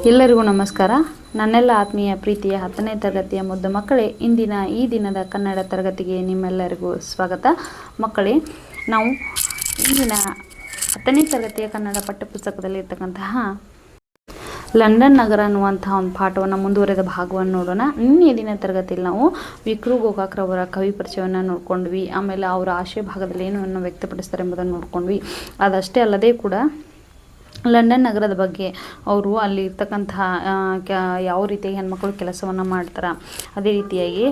ಎಲ್ಲರಿಗೂ ನಮಸ್ಕಾರ. ನನ್ನೆಲ್ಲ ಆತ್ಮೀಯ ಪ್ರೀತಿಯ 10ನೇ ತರಗತಿಯ ಮುದ್ದು ಮಕ್ಕಳೇ, ಇಂದಿನ ಈ ದಿನದ ಕನ್ನಡ ತರಗತಿಗೆ ನಿಮ್ಮೆಲ್ಲರಿಗೂ ಸ್ವಾಗತ. ಮಕ್ಕಳೇ, ನಾವು ಇಂದಿನ 10ನೇ ತರಗತಿಯ ಕನ್ನಡ ಪಠ್ಯಪುಸ್ತಕದಲ್ಲಿ ಇರ್ತಕ್ಕಂತಹ ಲಂಡನ್ ನಗರ ಅನ್ನುವಂತಹ ಒಂದು ಪಾಠವನ್ನು ಮುಂದುವರೆದ ಭಾಗವನ್ನು ನೋಡೋಣ. ನಿನ್ನೆ ದಿನ ತರಗತಿಯಲ್ಲಿ ನಾವು ವಿಕ್ರು ಗೋಕಾಕ್ರವರ ಕವಿ ಪರಿಚಯವನ್ನು ನೋಡ್ಕೊಂಡ್ವಿ. ಆಮೇಲೆ ಅವರ ಆಶಯ ಭಾಗದಲ್ಲಿ ಏನನ್ನು ವ್ಯಕ್ತಪಡಿಸ್ತಾರೆ ಎಂಬುದನ್ನು ನೋಡ್ಕೊಂಡ್ವಿ. ಅದಷ್ಟೇ ಅಲ್ಲದೆ ಕೂಡ ಲಂಡನ್ ನಗರದ ಬಗ್ಗೆ, ಅವರು ಅಲ್ಲಿ ಇರ್ತಕ್ಕಂತಹ ಯಾವ ರೀತಿಯಾಗಿ ಹೆಣ್ಮಕ್ಳು ಕೆಲಸವನ್ನು ಮಾಡ್ತಾರೆ, ಅದೇ ರೀತಿಯಾಗಿ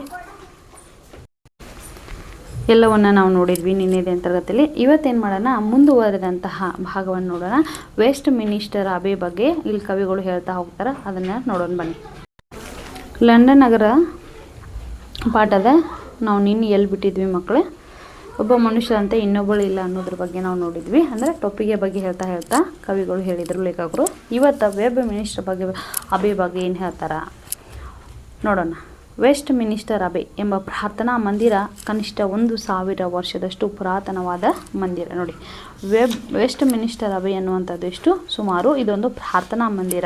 ಎಲ್ಲವನ್ನು ನಾವು ನೋಡಿದ್ವಿ ನಿನ್ನೆ ದಿನ ತರಗತಿಯಲ್ಲಿ. ಇವತ್ತೇನು ಮಾಡೋಣ, ಮುಂದುವರೆದಂತಹ ಭಾಗವನ್ನು ನೋಡೋಣ. ವೆಸ್ಟ್ ಮಿನಿಸ್ಟರ್ ಅಬೆ ಬಗ್ಗೆ ಇಲ್ಲಿ ಕವಿಗಳು ಹೇಳ್ತಾ ಹೋಗ್ತಾರೆ, ಅದನ್ನು ನೋಡೋಣ ಬನ್ನಿ. ಲಂಡನ್ ನಗರ ಪಾಠದ ನಾವು ನಿನ್ನೆ ಎಲ್ಲಿ ಬಿಟ್ಟಿದ್ವಿ ಮಕ್ಕಳೇ, ಒಬ್ಬ ಮನುಷ್ಯ ಅಂತ ಇನ್ನೊಬ್ಬಳು ಇಲ್ಲ ಅನ್ನೋದ್ರ ಬಗ್ಗೆ ನಾವು ನೋಡಿದ್ವಿ. ಅಂದರೆ ಟೊಪ್ಪಿಗೆ ಬಗ್ಗೆ ಹೇಳ್ತಾ ಕವಿಗಳು ಹೇಳಿದರು, ಲೇಖಕರು. ಇವತ್ತು ವೆಬ್ ಮಿನಿಸ್ಟರ್ ಬಗ್ಗೆ ಅಬೆ ಬಗ್ಗೆ ಏನು ಹೇಳ್ತಾರೆ ನೋಡೋಣ. ವೆಸ್ಟ್ ಮಿನಿಸ್ಟರ್ ಅಬೆ ಎಂಬ ಪ್ರಾರ್ಥನಾ ಮಂದಿರ ಕನಿಷ್ಠ 1000 ವರ್ಷದಷ್ಟು ಪುರಾತನವಾದ ಮಂದಿರ. ನೋಡಿ, ವೆಸ್ಟ್ ಮಿನಿಸ್ಟರ್ ಅಬೆ ಅನ್ನುವಂಥದ್ದು ಎಷ್ಟು ಸುಮಾರು ಇದೊಂದು ಪ್ರಾರ್ಥನಾ ಮಂದಿರ.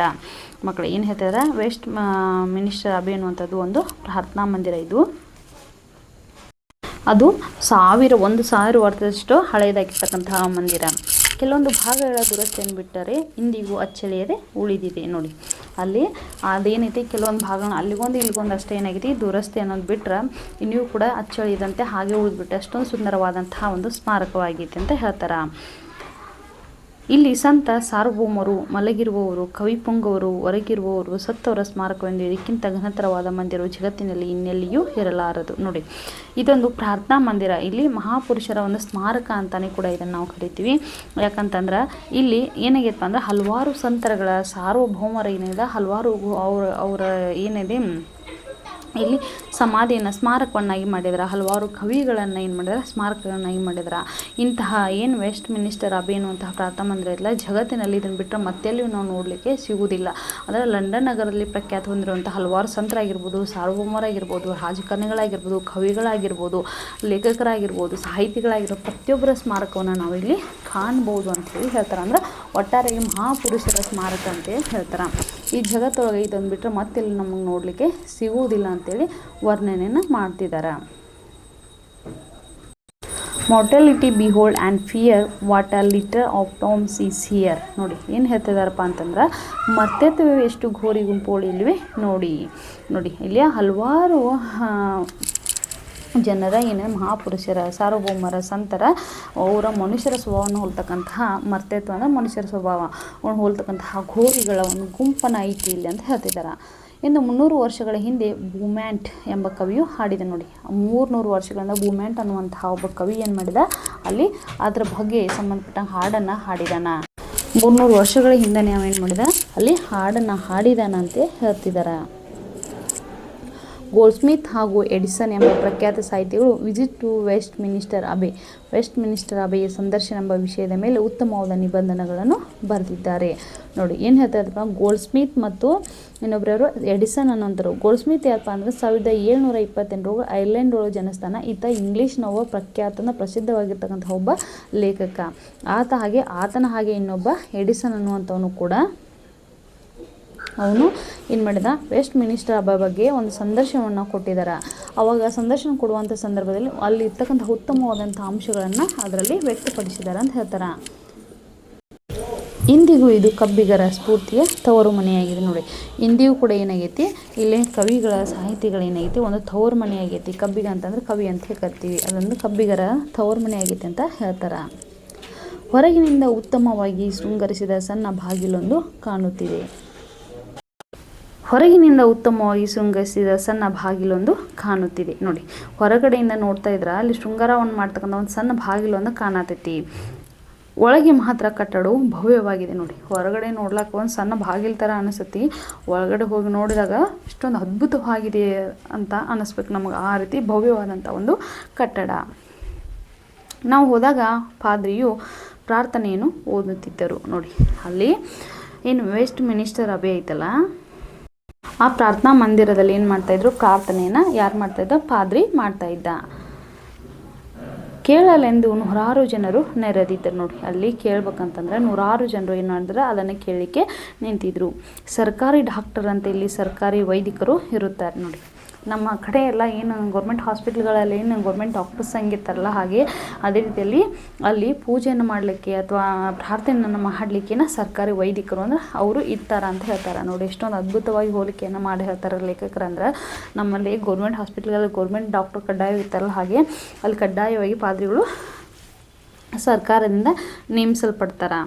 ಮಕ್ಕಳು ಏನು ಹೇಳ್ತಿದ್ದಾರೆ, ವೆಸ್ಟ್ ಮಿನಿಸ್ಟರ್ ಅಬೆ ಅನ್ನುವಂಥದ್ದು ಒಂದು ಪ್ರಾರ್ಥನಾ ಮಂದಿರ. ಅದು 1000 ವರ್ಷದಷ್ಟು ಹಳೆಯದಾಗಿರ್ತಕ್ಕಂತಹ ಮಂದಿರ. ಕೆಲವೊಂದು ಭಾಗಗಳ ದುರಸ್ತಿಯನ್ನು ಬಿಟ್ಟರೆ ಇಂದಿಗೂ ಅಚ್ಚಳಿಯದೆ ಉಳಿದಿದೆ. ನೋಡಿ, ಅಲ್ಲಿ ಅದೇನೈತಿ, ಕೆಲವೊಂದು ಭಾಗಗಳು ಅಲ್ಲಿಗೊಂದು ಇಲ್ಲಿಗೊಂದು ಅಷ್ಟೇ ಏನಾಗೈತಿ ದುರಸ್ತಿ ಅನ್ನೋದು ಬಿಟ್ಟರೆ ಇನ್ನೂ ಕೂಡ ಅಚ್ಚಳಿಯದಂತೆ ಹಾಗೆ ಉಳಿದ್ಬಿಟ್ಟು ಅಷ್ಟೊಂದು ಸುಂದರವಾದಂತಹ ಒಂದು ಸ್ಮಾರಕವಾಗೈತೆ ಅಂತ ಹೇಳ್ತಾರೆ. ಇಲ್ಲಿ ಸಂತ ಸಾರ್ವಭೌಮರು, ಮಲಗಿರುವವರು, ಕವಿ ಪುಂಗವರು, ಹೊರಗಿರುವವರು, ಸತ್ತವರ ಸ್ಮಾರಕವೆಂದು ಇದಕ್ಕಿಂತ ಘನತರವಾದ ಮಂದಿರವು ಜಗತ್ತಿನಲ್ಲಿ ಇನ್ನೆಲ್ಲಿಯೂ ಇರಲಾರದು. ನೋಡಿ, ಇದೊಂದು ಪ್ರಾರ್ಥನಾ ಮಂದಿರ. ಇಲ್ಲಿ ಮಹಾಪುರುಷರ ಒಂದು ಸ್ಮಾರಕ ಅಂತಾನೆ ಕೂಡ ಇದನ್ನು ನಾವು ಕರಿತೀವಿ. ಯಾಕಂತಂದ್ರೆ ಇಲ್ಲಿ ಏನಾಗೈತಪ್ಪ ಅಂದ್ರೆ ಹಲವಾರು ಸಂತರಗಳ ಸಾರ್ವಭೌಮರ ಏನಿದೆ, ಹಲವಾರು ಅವರ ಏನಿದೆ ಇಲ್ಲಿ ಸಮಾಧಿಯನ್ನು ಸ್ಮಾರಕವನ್ನಾಗಿ ಮಾಡಿದ್ರೆ, ಹಲವಾರು ಕವಿಗಳನ್ನು ಏನು ಮಾಡಿದ್ರೆ ಸ್ಮಾರಕಗಳನ್ನಾಗಿ ಮಾಡಿದ್ರೆ. ಇಂತಹ ಏನು ವೆಸ್ಟ್ ಮಿನಿಸ್ಟರ್ ಅಬೆ ಅನ್ನುವಂತಹ ಪ್ರಾರ್ಥನಾ ಮಂದಿರ ಇಲ್ಲ, ಜಗತ್ತಿನಲ್ಲಿ ಇದನ್ನು ಬಿಟ್ಟರೆ ಮತ್ತೆಲ್ಲಿಯೂ ನಾವು ನೋಡಲಿಕ್ಕೆ ಸಿಗುವುದಿಲ್ಲ. ಅಂದರೆ ಲಂಡನ್ ನಗರದಲ್ಲಿ ಪ್ರಖ್ಯಾತ ಹೊಂದಿರುವಂಥ ಹಲವಾರು ಸಂತರಾಗಿರ್ಬೋದು, ಸಾರ್ವಭೌಮರಾಗಿರ್ಬೋದು, ರಾಜಕಾರಣಿಗಳಾಗಿರ್ಬೋದು, ಕವಿಗಳಾಗಿರ್ಬೋದು, ಲೇಖಕರಾಗಿರ್ಬೋದು, ಸಾಹಿತಿಗಳಾಗಿರ್ಬೋದು, ಪ್ರತಿಯೊಬ್ಬರ ಸ್ಮಾರಕವನ್ನು ನಾವಿಲ್ಲಿ ಕಾಣ್ಬೋದು ಅಂತೇಳಿ ಹೇಳ್ತಾರೆ. ಅಂದ್ರೆ ಒಟ್ಟಾರೆ ಮಹಾಪುರುಷರ ಸ್ಮಾರಕ ಅಂತೇಳಿ ಹೇಳ್ತಾರೆ. ಈ ಜಗತ್ತೊಳಗೆ ಇದನ್ನು ಬಿಟ್ಟರೆ ಮತ್ತೆಲ್ಲಿ ನಮಗೆ ನೋಡಲಿಕ್ಕೆ ಸಿಗುವುದಿಲ್ಲ ಅಂತೇಳಿ ವರ್ಣನೆಯನ್ನು ಮಾಡ್ತಿದ್ದಾರೆ. Mortality behold and fear what a litre of Toms is here. ನೋಡಿ, ಏನು ಹೇಳ್ತಿದಾರಪ್ಪ ಅಂತಂದ್ರೆ, ಮರ್ತ್ಯತ್ವವೇ ಎಷ್ಟು ಘೋರಿ ಗುಂಪುಗಳು ಇಲ್ಲಿವೆ ನೋಡಿ. ನೋಡಿ, ಇಲ್ಲಿ ಹಲವಾರು ಜನರ ಮಹಾಪುರುಷರ, ಸಾರ್ವಭೌಮರ, ಸಂತರ ಅವರ ಮನುಷ್ಯರ ಸ್ವಭಾವವನ್ನು ಹೋಲ್ತಕ್ಕಂತಹ ಮರ್ತ್ಯತ್ವ ಅಂದರೆ ಮನುಷ್ಯರ ಸ್ವಭಾವ ಹೋಲ್ತಕ್ಕಂತಹ ಘೋರಿಗಳ ಒಂದು ಗುಂಪನ್ನು ಐತಿ ಇಲ್ಲಿ ಅಂತ ಹೇಳ್ತಿದ್ದಾರೆ. ಇನ್ನು 300 ವರ್ಷಗಳ ಹಿಂದೆ ಬೂಮ್ಯಾಂಟ್ ಎಂಬ ಕವಿಯು ಹಾಡಿದ. ನೋಡಿ, 300 ವರ್ಷಗಳಿಂದ ಬೂಮ್ಯಾಂಟ್ ಅನ್ನುವಂತಹ ಒಬ್ಬ ಕವಿ ಏನು ಮಾಡಿದ, ಅಲ್ಲಿ ಅದರ ಬಗ್ಗೆ ಸಂಬಂಧಪಟ್ಟಂಗೆ ಹಾಡನ್ನು ಹಾಡಿದಾನ. 300 ವರ್ಷಗಳ ಹಿಂದೆ ನಾವೇನು ಮಾಡಿದ, ಅಲ್ಲಿ ಹಾಡನ್ನು ಹಾಡಿದಾನಂತೆ ಹೇಳ್ತಿದ್ದಾರೆ. ಗೋಲ್ಡ್ಸ್ಮಿತ್ ಹಾಗೂ ಎಡಿಸನ್ ಎಂಬ ಪ್ರಖ್ಯಾತ ಸಾಹಿತಿಗಳು visit to Westminster Abbey, Westminster ಅಬೆಯ ಸಂದರ್ಶನ ಎಂಬ ವಿಷಯದ ಮೇಲೆ ಉತ್ತಮವಾದ ನಿಬಂಧನೆಗಳನ್ನು ಬರೆದಿದ್ದಾರೆ. ನೋಡಿ, ಏನು ಹೇಳ್ತಾರಪ್ಪ, ಗೋಲ್ಡ್ಸ್ಮಿತ್ ಮತ್ತು ಇನ್ನೊಬ್ಬರವರು ಎಡಿಸನ್ ಅನ್ನೋಂಥರು. ಗೋಲ್ಡ್ಸ್ಮಿತ್ ಯಾರಪ್ಪ ಅಂದರೆ 1728 ಐರ್ಲೆಂಡ್ ಒಳಗೆ ಜನಿಸ್ತಾನ. ಈತ ಇಂಗ್ಲೀಷ್ನವ ಪ್ರಸಿದ್ಧವಾಗಿರ್ತಕ್ಕಂಥ ಒಬ್ಬ ಲೇಖಕ. ಆತನ ಹಾಗೆ ಇನ್ನೊಬ್ಬ ಎಡಿಸನ್ ಅನ್ನುವಂಥವನು ಕೂಡ ಅವನು ಏನು ಮಾಡಿದ, ವೆಸ್ಟ್ ಮಿನಿಸ್ಟರ್ ಅಬೆ ಬಗ್ಗೆ ಒಂದು ಸಂದರ್ಶನವನ್ನು ಕೊಟ್ಟಿದ್ದಾರೆ. ಅವಾಗ ಸಂದರ್ಶನ ಕೊಡುವಂಥ ಸಂದರ್ಭದಲ್ಲಿ ಅಲ್ಲಿ ಇರ್ತಕ್ಕಂಥ ಉತ್ತಮವಾದಂಥ ಅಂಶಗಳನ್ನು ಅದರಲ್ಲಿ ವ್ಯಕ್ತಪಡಿಸಿದ್ದಾರೆ ಅಂತ ಹೇಳ್ತಾರೆ. ಇಂದಿಗೂ ಇದು ಕಬ್ಬಿಗರ ಸ್ಫೂರ್ತಿಯ ತವರು ಮನೆಯಾಗಿದೆ. ನೋಡಿ, ಇಂದಿಗೂ ಕೂಡ ಏನಾಗೈತಿ, ಇಲ್ಲಿ ಕವಿಗಳ ಸಾಹಿತಿಗಳು ಏನಾಗೈತಿ, ಒಂದು ತವರು ಮನೆಯಾಗೈತಿ. ಕಬ್ಬಿಗ ಅಂತಂದ್ರೆ ಕವಿ ಅಂತ ಕರಿತೀವಿ, ಅದೊಂದು ಕಬ್ಬಿಗರ ತವರು ಮನೆ ಆಗೈತಿ ಅಂತ ಹೇಳ್ತಾರೆ. ಹೊರಗಿನಿಂದ ಉತ್ತಮವಾಗಿ ಶೃಂಗರಿಸಿದ ಸಣ್ಣ ಬಾಗಿಲೊಂದು ಕಾಣುತ್ತಿದೆ. ಹೊರಗಿನಿಂದ ಉತ್ತಮವಾಗಿ ಶೃಂಗರಿಸಿದ ಸಣ್ಣ ಬಾಗಿಲೊಂದು ಕಾಣುತ್ತಿದೆ. ನೋಡಿ, ಹೊರಗಡೆಯಿಂದ ನೋಡ್ತಾ ಇದ್ರೆ ಅಲ್ಲಿ ಶೃಂಗಾರವನ್ನು ಮಾಡ್ತಕ್ಕಂಥ ಒಂದು ಸಣ್ಣ ಬಾಗಿಲೊಂದು ಕಾಣತೈತಿ. ಒಳಗೆ ಮಾತ್ರ ಕಟ್ಟಡವು ಭವ್ಯವಾಗಿದೆ. ನೋಡಿ, ಹೊರಗಡೆ ನೋಡ್ಲಿಕ್ಕೆ ಒಂದು ಸಣ್ಣ ಬಾಗಿಲು ಥರ ಅನಿಸ್ತತಿ, ಒಳಗಡೆ ಹೋಗಿ ನೋಡಿದಾಗ ಇಷ್ಟೊಂದು ಅದ್ಭುತವಾಗಿದೆ ಅಂತ ಅನ್ನಿಸ್ಬೇಕು ನಮಗೆ. ಆ ರೀತಿ ಭವ್ಯವಾದಂಥ ಒಂದು ಕಟ್ಟಡ. ನಾವು ಹೋದಾಗ ಪಾದ್ರಿಯು ಪ್ರಾರ್ಥನೆಯನ್ನು ಓದುತ್ತಿದ್ದರು. ನೋಡಿ, ಅಲ್ಲಿ ಏನು ವೆಸ್ಟ್ ಮಿನಿಸ್ಟರ್ ಅಬೆ ಐತಲ್ಲ, ಆ ಪ್ರಾರ್ಥನಾ ಮಂದಿರದಲ್ಲಿ ಏನು ಮಾಡ್ತಾಯಿದ್ರು, ಪ್ರಾರ್ಥನೆಯನ್ನು ಯಾರು ಮಾಡ್ತಾಯಿದ್ದ, ಪಾದ್ರಿ ಮಾಡ್ತಾಯಿದ್ದ. ಕೇಳಲೆಂದು ನೂರಾರು ಜನರು ನೆರೆದಿದ್ದರು. ನೋಡಿ, ಅಲ್ಲಿ ಕೇಳ್ಬೇಕಂತಂದ್ರೆ ನೂರಾರು ಜನರು ಏನು ಮಾಡಿದ್ರೆ ಅದನ್ನು ಕೇಳಲಿಕ್ಕೆ ನಿಂತಿದ್ರು. ಸರ್ಕಾರಿ ಡಾಕ್ಟರ್ ಅಂತ ಇಲ್ಲಿ ಸರ್ಕಾರಿ ವೈದಿಕರು ಇರುತ್ತಾರೆ. ನೋಡಿ, ನಮ್ಮ ಕಡೆ ಎಲ್ಲ ಏನು ಗೌರ್ಮೆಂಟ್ ಹಾಸ್ಪಿಟ್ಲ್ಗಳಲ್ಲಿ ಏನು ಗೌರ್ಮೆಂಟ್ ಡಾಕ್ಟರ್ಸ್ ಹಂಗಿರ್ತಾರಲ್ಲ, ಹಾಗೆ ಅದೇ ರೀತಿಯಲ್ಲಿ ಅಲ್ಲಿ ಪೂಜೆಯನ್ನು ಮಾಡಲಿಕ್ಕೆ ಅಥವಾ ಪ್ರಾರ್ಥನೆಯನ್ನು ಮಾಡಲಿಕ್ಕಿನ ಸರ್ಕಾರಿ ವೈದಿಕರು ಅಂದ್ರೆ ಅವರು ಇರ್ತಾರ ಅಂತ ಹೇಳ್ತಾರೆ. ನೋಡಿ, ಎಷ್ಟೊಂದು ಅದ್ಭುತವಾಗಿ ಹೋಲಿಕೆಯನ್ನು ಮಾಡಿ ಹೇಳ್ತಾರೆ ಲೇಖಕರು. ಅಂದ್ರೆ ನಮ್ಮಲ್ಲಿ ಗೌರ್ಮೆಂಟ್ ಹಾಸ್ಪಿಟ್ಲ್ಗಳಲ್ಲಿ ಗೌರ್ಮೆಂಟ್ ಡಾಕ್ಟರ್ ಕಡ್ಡಾಯ ಇರ್ತಾರಲ್ಲ, ಹಾಗೆ ಅಲ್ಲಿ ಕಡ್ಡಾಯವಾಗಿ ಪಾದ್ರಿಗಳು ಸರ್ಕಾರದಿಂದ ನೇಮಿಸಲ್ಪಡ್ತಾರೆ.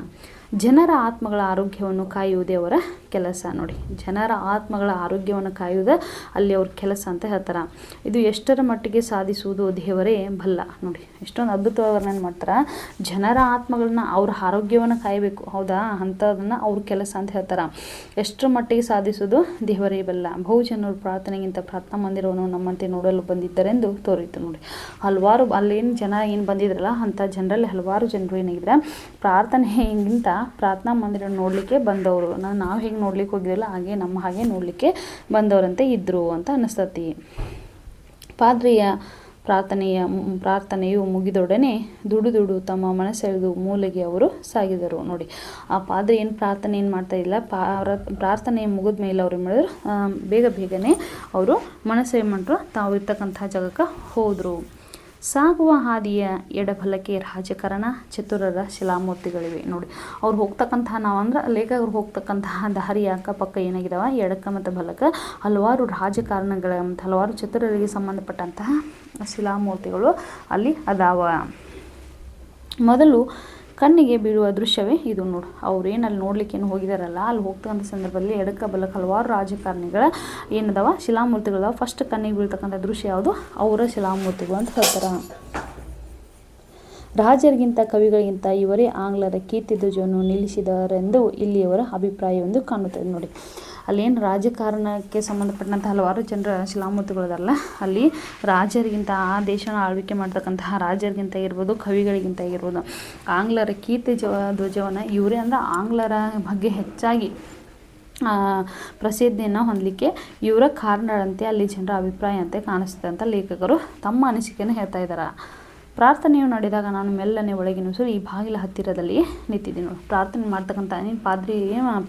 ಜನರ ಆತ್ಮಗಳ ಆರೋಗ್ಯವನ್ನು ಕಾಯುವುದೇ ಅವರ ಕೆಲಸ. ನೋಡಿ, ಜನರ ಆತ್ಮಗಳ ಆರೋಗ್ಯವನ್ನು ಕಾಯುವುದೇ ಅಲ್ಲಿ ಅವ್ರ ಕೆಲಸ ಅಂತ ಹೇಳ್ತಾರೆ. ಇದು ಎಷ್ಟರ ಮಟ್ಟಿಗೆ ಸಾಧಿಸುವುದು ದೇವರೇ ಬಲ್ಲ. ನೋಡಿ, ಎಷ್ಟೊಂದು ಅದ್ಭುತವಾಗಿ ವರ್ಣನೆ ಮಾಡ್ತಾರೆ. ಜನರ ಆತ್ಮಗಳನ್ನ ಅವ್ರ ಆರೋಗ್ಯವನ್ನು ಕಾಯಬೇಕು, ಹೌದಾ, ಅಂಥದನ್ನು ಅವ್ರ ಕೆಲಸ ಅಂತ ಹೇಳ್ತಾರೆ. ಎಷ್ಟರ ಮಟ್ಟಿಗೆ ಸಾಧಿಸುವುದು ದೇವರೇ ಬಲ್ಲ. ಬಹುಜನರು ಪ್ರಾರ್ಥನೆಗಿಂತ ಪ್ರಾರ್ಥನಾ ಮಂದಿರವನ್ನು ನಮ್ಮಂತೆ ನೋಡಲು ಬಂದಿದ್ದರೆಂದು ತೋರಿತು. ನೋಡಿ, ಹಲವಾರು ಅಲ್ಲೇನು ಜನ ಏನು ಬಂದಿದ್ರಲ್ಲ ಅಂಥ ಜನರಲ್ಲಿ ಹಲವಾರು ಜನರು ಏನಾಗಿದ್ರೆ ಪ್ರಾರ್ಥನೆಗಿಂತ ಪ್ರಾರ್ಥನಾ ಮಂದಿರ ನೋಡಲಿಕ್ಕೆ ಬಂದವರು. ನಾವು ಹೇಗೆ ನೋಡ್ಲಿಕ್ಕೆ ಹೋಗಿದ್ರಲ್ಲ ಹಾಗೆ ನಮ್ಮ ಹಾಗೆ ನೋಡಲಿಕ್ಕೆ ಬಂದವರಂತೆ ಇದ್ದರು ಅಂತ ಅನ್ನಿಸ್ತತಿ. ಪಾದ್ರಿಯ ಪ್ರಾರ್ಥನೆಯು ಮುಗಿದೊಡನೆ ದುಡು ತಮ್ಮ ಮನಸ್ಸೆಳೆದು ಮೂಲೆಗೆ ಅವರು ಸಾಗಿದರು. ನೋಡಿ, ಆ ಪಾದ್ರಿ ಏನು ಪ್ರಾರ್ಥನೆ ಏನು ಮಾಡ್ತಾ ಇಲ್ಲ, ಪ್ರಾರ್ಥನೆ ಮುಗಿದ ಮೇಲೆ ಅವ್ರು ಏನು ಮಾಡಿದ್ರು, ಬೇಗನೆ ಅವರು ಮನಸ್ಸು ಏನು ಮಾಡ್ರು, ತಾವು ಇರ್ತಕ್ಕಂಥ ಜಾಗಕ್ಕೆ ಹೋದರು. ಸಾಗುವ ಹಾದಿಯ ಎಡಬಲಕ್ಕೆ ರಾಜಕಾರಣ ಚತುರರ ಶಿಲಾಮೂರ್ತಿಗಳಿವೆ. ನೋಡಿ, ಅವ್ರು ಹೋಗ್ತಕ್ಕಂತಹ ನಾವಂದ್ರೆ ಲೇಖಕರು ಹೋಗ್ತಕ್ಕಂತಹ ದಾರಿಯ ಅಕ್ಕಪಕ್ಕ ಏನಾಗಿದಾವ, ಎಡಕ್ಕ ಮತ್ತು ಬಲಕ್ಕೆ ಹಲವಾರು ರಾಜಕಾರಣಗಳ ಮತ್ತು ಹಲವಾರು ಚತುರರಿಗೆ ಸಂಬಂಧಪಟ್ಟಂತಹ ಶಿಲಾಮೂರ್ತಿಗಳು ಅಲ್ಲಿ ಅದಾವ. ಮೊದಲು ಕಣ್ಣಿಗೆ ಬೀಳುವ ದೃಶ್ಯವೇ ಇದು. ನೋಡು, ಅವ್ರು ಏನು ಅಲ್ಲಿ ನೋಡ್ಲಿಕ್ಕೆ ಏನು ಹೋಗಿದಾರಲ್ಲ, ಅಲ್ಲಿ ಹೋಗ್ತಕ್ಕಂಥ ಸಂದರ್ಭದಲ್ಲಿ ಎಡಕ್ಕ ಬಲಕ್ಕೆ ಹಲವಾರು ರಾಜಕಾರಣಿಗಳ ಏನದಾವ ಶಿಲಾಮೂರ್ತಿಗಳದಾವ. ಫಸ್ಟ್ ಕಣ್ಣಿಗೆ ಬೀಳ್ತಕ್ಕಂಥ ದೃಶ್ಯ ಯಾವುದು, ಅವರ ಶಿಲಾಮೂರ್ತಿಗಳು ಅಂತ ಹೇಳ್ತಾರೆ. ರಾಜರಿಗಿಂತ ಕವಿಗಳಿಗಿಂತ ಇವರೇ ಆಂಗ್ಲರ ಕೀರ್ತಿ ಧ್ವಜವನ್ನು ನಿಲ್ಲಿಸಿದರೆಂದು ಇಲ್ಲಿಯವರ ಅಭಿಪ್ರಾಯವೆಂದು ಕಾಣುತ್ತದೆ. ನೋಡಿ, ಅಲ್ಲೇನು ರಾಜಕಾರಣಕ್ಕೆ ಸಂಬಂಧಪಟ್ಟಂಥ ಹಲವಾರು ಜನರ ಶಿಲಾಮೂರ್ತಿಗಳದಲ್ಲ, ಅಲ್ಲಿ ರಾಜರಿಗಿಂತ ಆ ದೇಶನ ಆಳ್ವಿಕೆ ಮಾಡ್ತಕ್ಕಂತಹ ರಾಜರಿಗಿಂತ ಇರ್ಬೋದು, ಕವಿಗಳಿಗಿಂತ ಇರ್ಬೋದು, ಆಂಗ್ಲರ ಕೀರ್ತಿ ಧ್ವಜವನ್ನು ಇವರೇ ಅಂದ್ರೆ ಆಂಗ್ಲರ ಬಗ್ಗೆ ಹೆಚ್ಚಾಗಿ ಪ್ರಸಿದ್ಧಿಯನ್ನು ಹೊಂದಲಿಕ್ಕೆ ಇವರ ಕಾರಣಗಳಂತೆ ಅಲ್ಲಿ ಜನರ ಅಭಿಪ್ರಾಯ ಅಂತೆ ಕಾಣಿಸ್ತದೆ ಅಂತ ಲೇಖಕರು ತಮ್ಮ ಅನಿಸಿಕೆಯನ್ನು ಹೇಳ್ತಾ ಇದ್ದಾರೆ. ಪ್ರಾರ್ಥನೆಯು ನಡೆದಾಗ ನಾನು ಮೆಲ್ಲನೆ ಒಳಗೆ ನುಸುಳಿ ಈ ಬಾಗಿಲ ಹತ್ತಿರದಲ್ಲಿ ನಿಂತಿದ್ದೀನಿ. ಪ್ರಾರ್ಥನೆ ಮಾಡ್ತಕ್ಕಂಥ ಪಾದ್ರಿ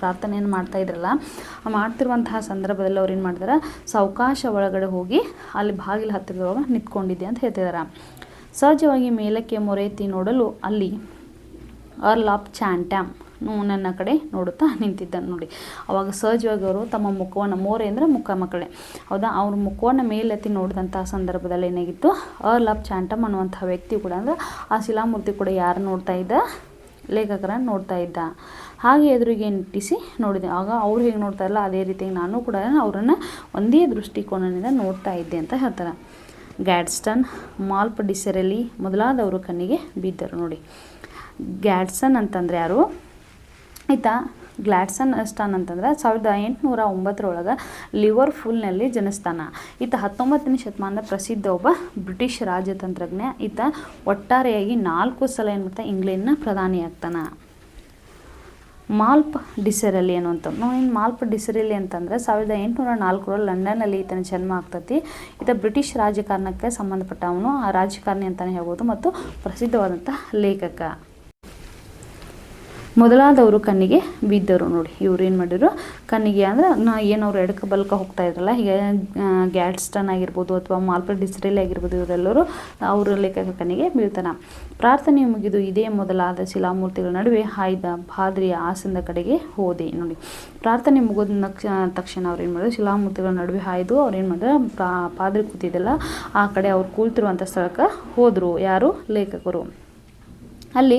ಪ್ರಾರ್ಥನೆಯನ್ನು ಮಾಡ್ತಾ ಇದ್ರಲ್ಲ, ಮಾಡ್ತಿರುವಂತಹ ಸಂದರ್ಭದಲ್ಲಿ ಅವ್ರು ಏನು ಮಾಡಿದಾರೆ, ಸಾವಕಾಶ ಒಳಗಡೆ ಹೋಗಿ ಅಲ್ಲಿ ಬಾಗಿಲ ಹತ್ತಿರದೊಳಗೆ ನಿಂತ್ಕೊಂಡಿದ್ದೆ ಅಂತ ಹೇಳ್ತಿದ್ದಾರೆ. ಸಹಜವಾಗಿ ಮೇಲಕ್ಕೆ ಮೊರೆ ಎತ್ತಿ ನೋಡಲು ಅಲ್ಲಿ ಅರ್ಲ್ ಆಫ್ ಚಾಂಟ್ಯಾಮ್ ನನ್ನ ಕಡೆ ನೋಡುತ್ತಾ ನಿಂತಿದ್ದಾನೆ. ನೋಡಿ, ಅವಾಗ ಸಹಜವಾಗಿ ಅವರು ತಮ್ಮ ಮುಖವನ್ನು, ಮೋರೆ ಅಂದರೆ ಮುಖ ಮಕ್ಕಳೇ, ಹೌದಾ, ಅವ್ರ ಮುಖವನ್ನು ಮೇಲೆತ್ತಿ ನೋಡಿದಂಥ ಸಂದರ್ಭದಲ್ಲಿ ಏನಾಗಿತ್ತು, ಅರ್ಲ್ ಆಫ್ ಚಾಂಟಮ್ ಅನ್ನುವಂಥ ವ್ಯಕ್ತಿ ಕೂಡ ಅಂದರೆ ಆ ಶಿಲಾಮೂರ್ತಿ ಕೂಡ ಯಾರು ನೋಡ್ತಾ ಇದ್ದ, ಲೇಖಕರನ್ನು ನೋಡ್ತಾ ಇದ್ದ. ಹಾಗೆ ಎದುರಿಗೆ ನಿಟ್ಟಿಸಿ ನೋಡಿದೆ. ಆಗ ಅವ್ರು ಹೇಗೆ ನೋಡ್ತಾ ಇಲ್ಲ ಅದೇ ರೀತಿಯಾಗಿ ನಾನು ಕೂಡ ಅವರನ್ನು ಒಂದೇ ದೃಷ್ಟಿಕೋನದಿಂದ ನೋಡ್ತಾ ಇದ್ದೆ ಅಂತ ಹೇಳ್ತಾರೆ. ಗ್ಯಾಡ್ಸ್ಟನ್, ಮಾಲ್ಪ್ ಡಿಸೆರೆಲಿ ಮೊದಲಾದವರು ಕಣ್ಣಿಗೆ ಬಿದ್ದರು. ನೋಡಿ, ಗ್ಯಾಡ್ಸನ್ ಅಂತಂದರೆ ಯಾರು, ಈತ ಗ್ಲಾಡ್ಸ್ಟನ್ ಅಂತಂದ್ರೆ 1809 ಲಿವರ್ಪೂಲ್ನಲ್ಲಿ ಜನಿಸ್ತಾನ. ಈತ 19ನೇ ಶತಮಾನದ ಪ್ರಸಿದ್ಧ ಒಬ್ಬ ಬ್ರಿಟಿಷ್ ರಾಜತಂತ್ರಜ್ಞ. ಈತ ಒಟ್ಟಾರೆಯಾಗಿ 4 ಸಲ ಏನು ಮಾಡ್ತಾ ಇಂಗ್ಲೆಂಡ್ನ ಪ್ರಧಾನಿ ಆಗ್ತಾನ. ಮಾಲ್ಪ್ ಡಿಸೆರೆಲಿ ಅನ್ನುವಂಥದ್ದು ನಾವು ಇನ್ನು ಮಾಲ್ಪ್ ಡಿಸೆರೆಲಿ ಅಂತಂದರೆ 1804 ಲಂಡನ್ನಲ್ಲಿ ಈತನ ಜನ್ಮ ಆಗ್ತತಿ. ಈತ ಬ್ರಿಟಿಷ್ ರಾಜಕಾರಣಕ್ಕೆ ಸಂಬಂಧಪಟ್ಟವನು, ಆ ರಾಜಕಾರಣಿ ಅಂತಲೇ ಹೇಳ್ಬೋದು ಮತ್ತು ಪ್ರಸಿದ್ಧವಾದಂಥ ಲೇಖಕ. ಮೊದಲಾದವರು ಕಣ್ಣಿಗೆ ಬಿದ್ದರು. ನೋಡಿ, ಇವ್ರು ಏನು ಮಾಡಿದ್ರು, ಕಣ್ಣಿಗೆ ಅಂದರೆ ಏನವ್ರು ಎಡಕ ಬಲ್ಕ ಹೋಗ್ತಾ ಇದ್ರಲ್ಲ, ಹೀಗೆ ಗ್ಯಾಡ್ಸ್ಟನ್ ಆಗಿರ್ಬೋದು ಅಥವಾ ಮಾಲ್ಪ್ ಡಿಸೆರೆಲಿ ಆಗಿರ್ಬೋದು, ಇವರೆಲ್ಲರೂ ಅವರ ಲೇಖಕ ಕಣ್ಣಿಗೆ ಬೀಳ್ತಾನೆ. ಪ್ರಾರ್ಥನೆ ಮುಗಿದು ಇದೇ ಮೊದಲಾದ ಶಿಲಾಮೂರ್ತಿಗಳ ನಡುವೆ ಹಾಯ್ದ ಪಾದ್ರಿಯ ಆಸನದ ಕಡೆಗೆ ಹೋದೆ. ನೋಡಿ, ಪ್ರಾರ್ಥನೆ ಮುಗಿದ ತಕ್ಷಣ ಅವ್ರು ಏನು ಮಾಡಿದ್ರು, ಶಿಲಾಮೂರ್ತಿಗಳ ನಡುವೆ ಹಾಯ್ದು ಅವ್ರು ಏನು ಮಾಡಿದ್ರು, ಪಾದ್ರಿ ಕೂತಿದ್ದಲ್ಲ ಆ ಕಡೆ ಅವ್ರು ಕೂತಿರುವಂಥ ಸ್ಥಳಕ್ಕೆ ಹೋದರು. ಯಾರು, ಲೇಖಕರು. ಅಲ್ಲಿ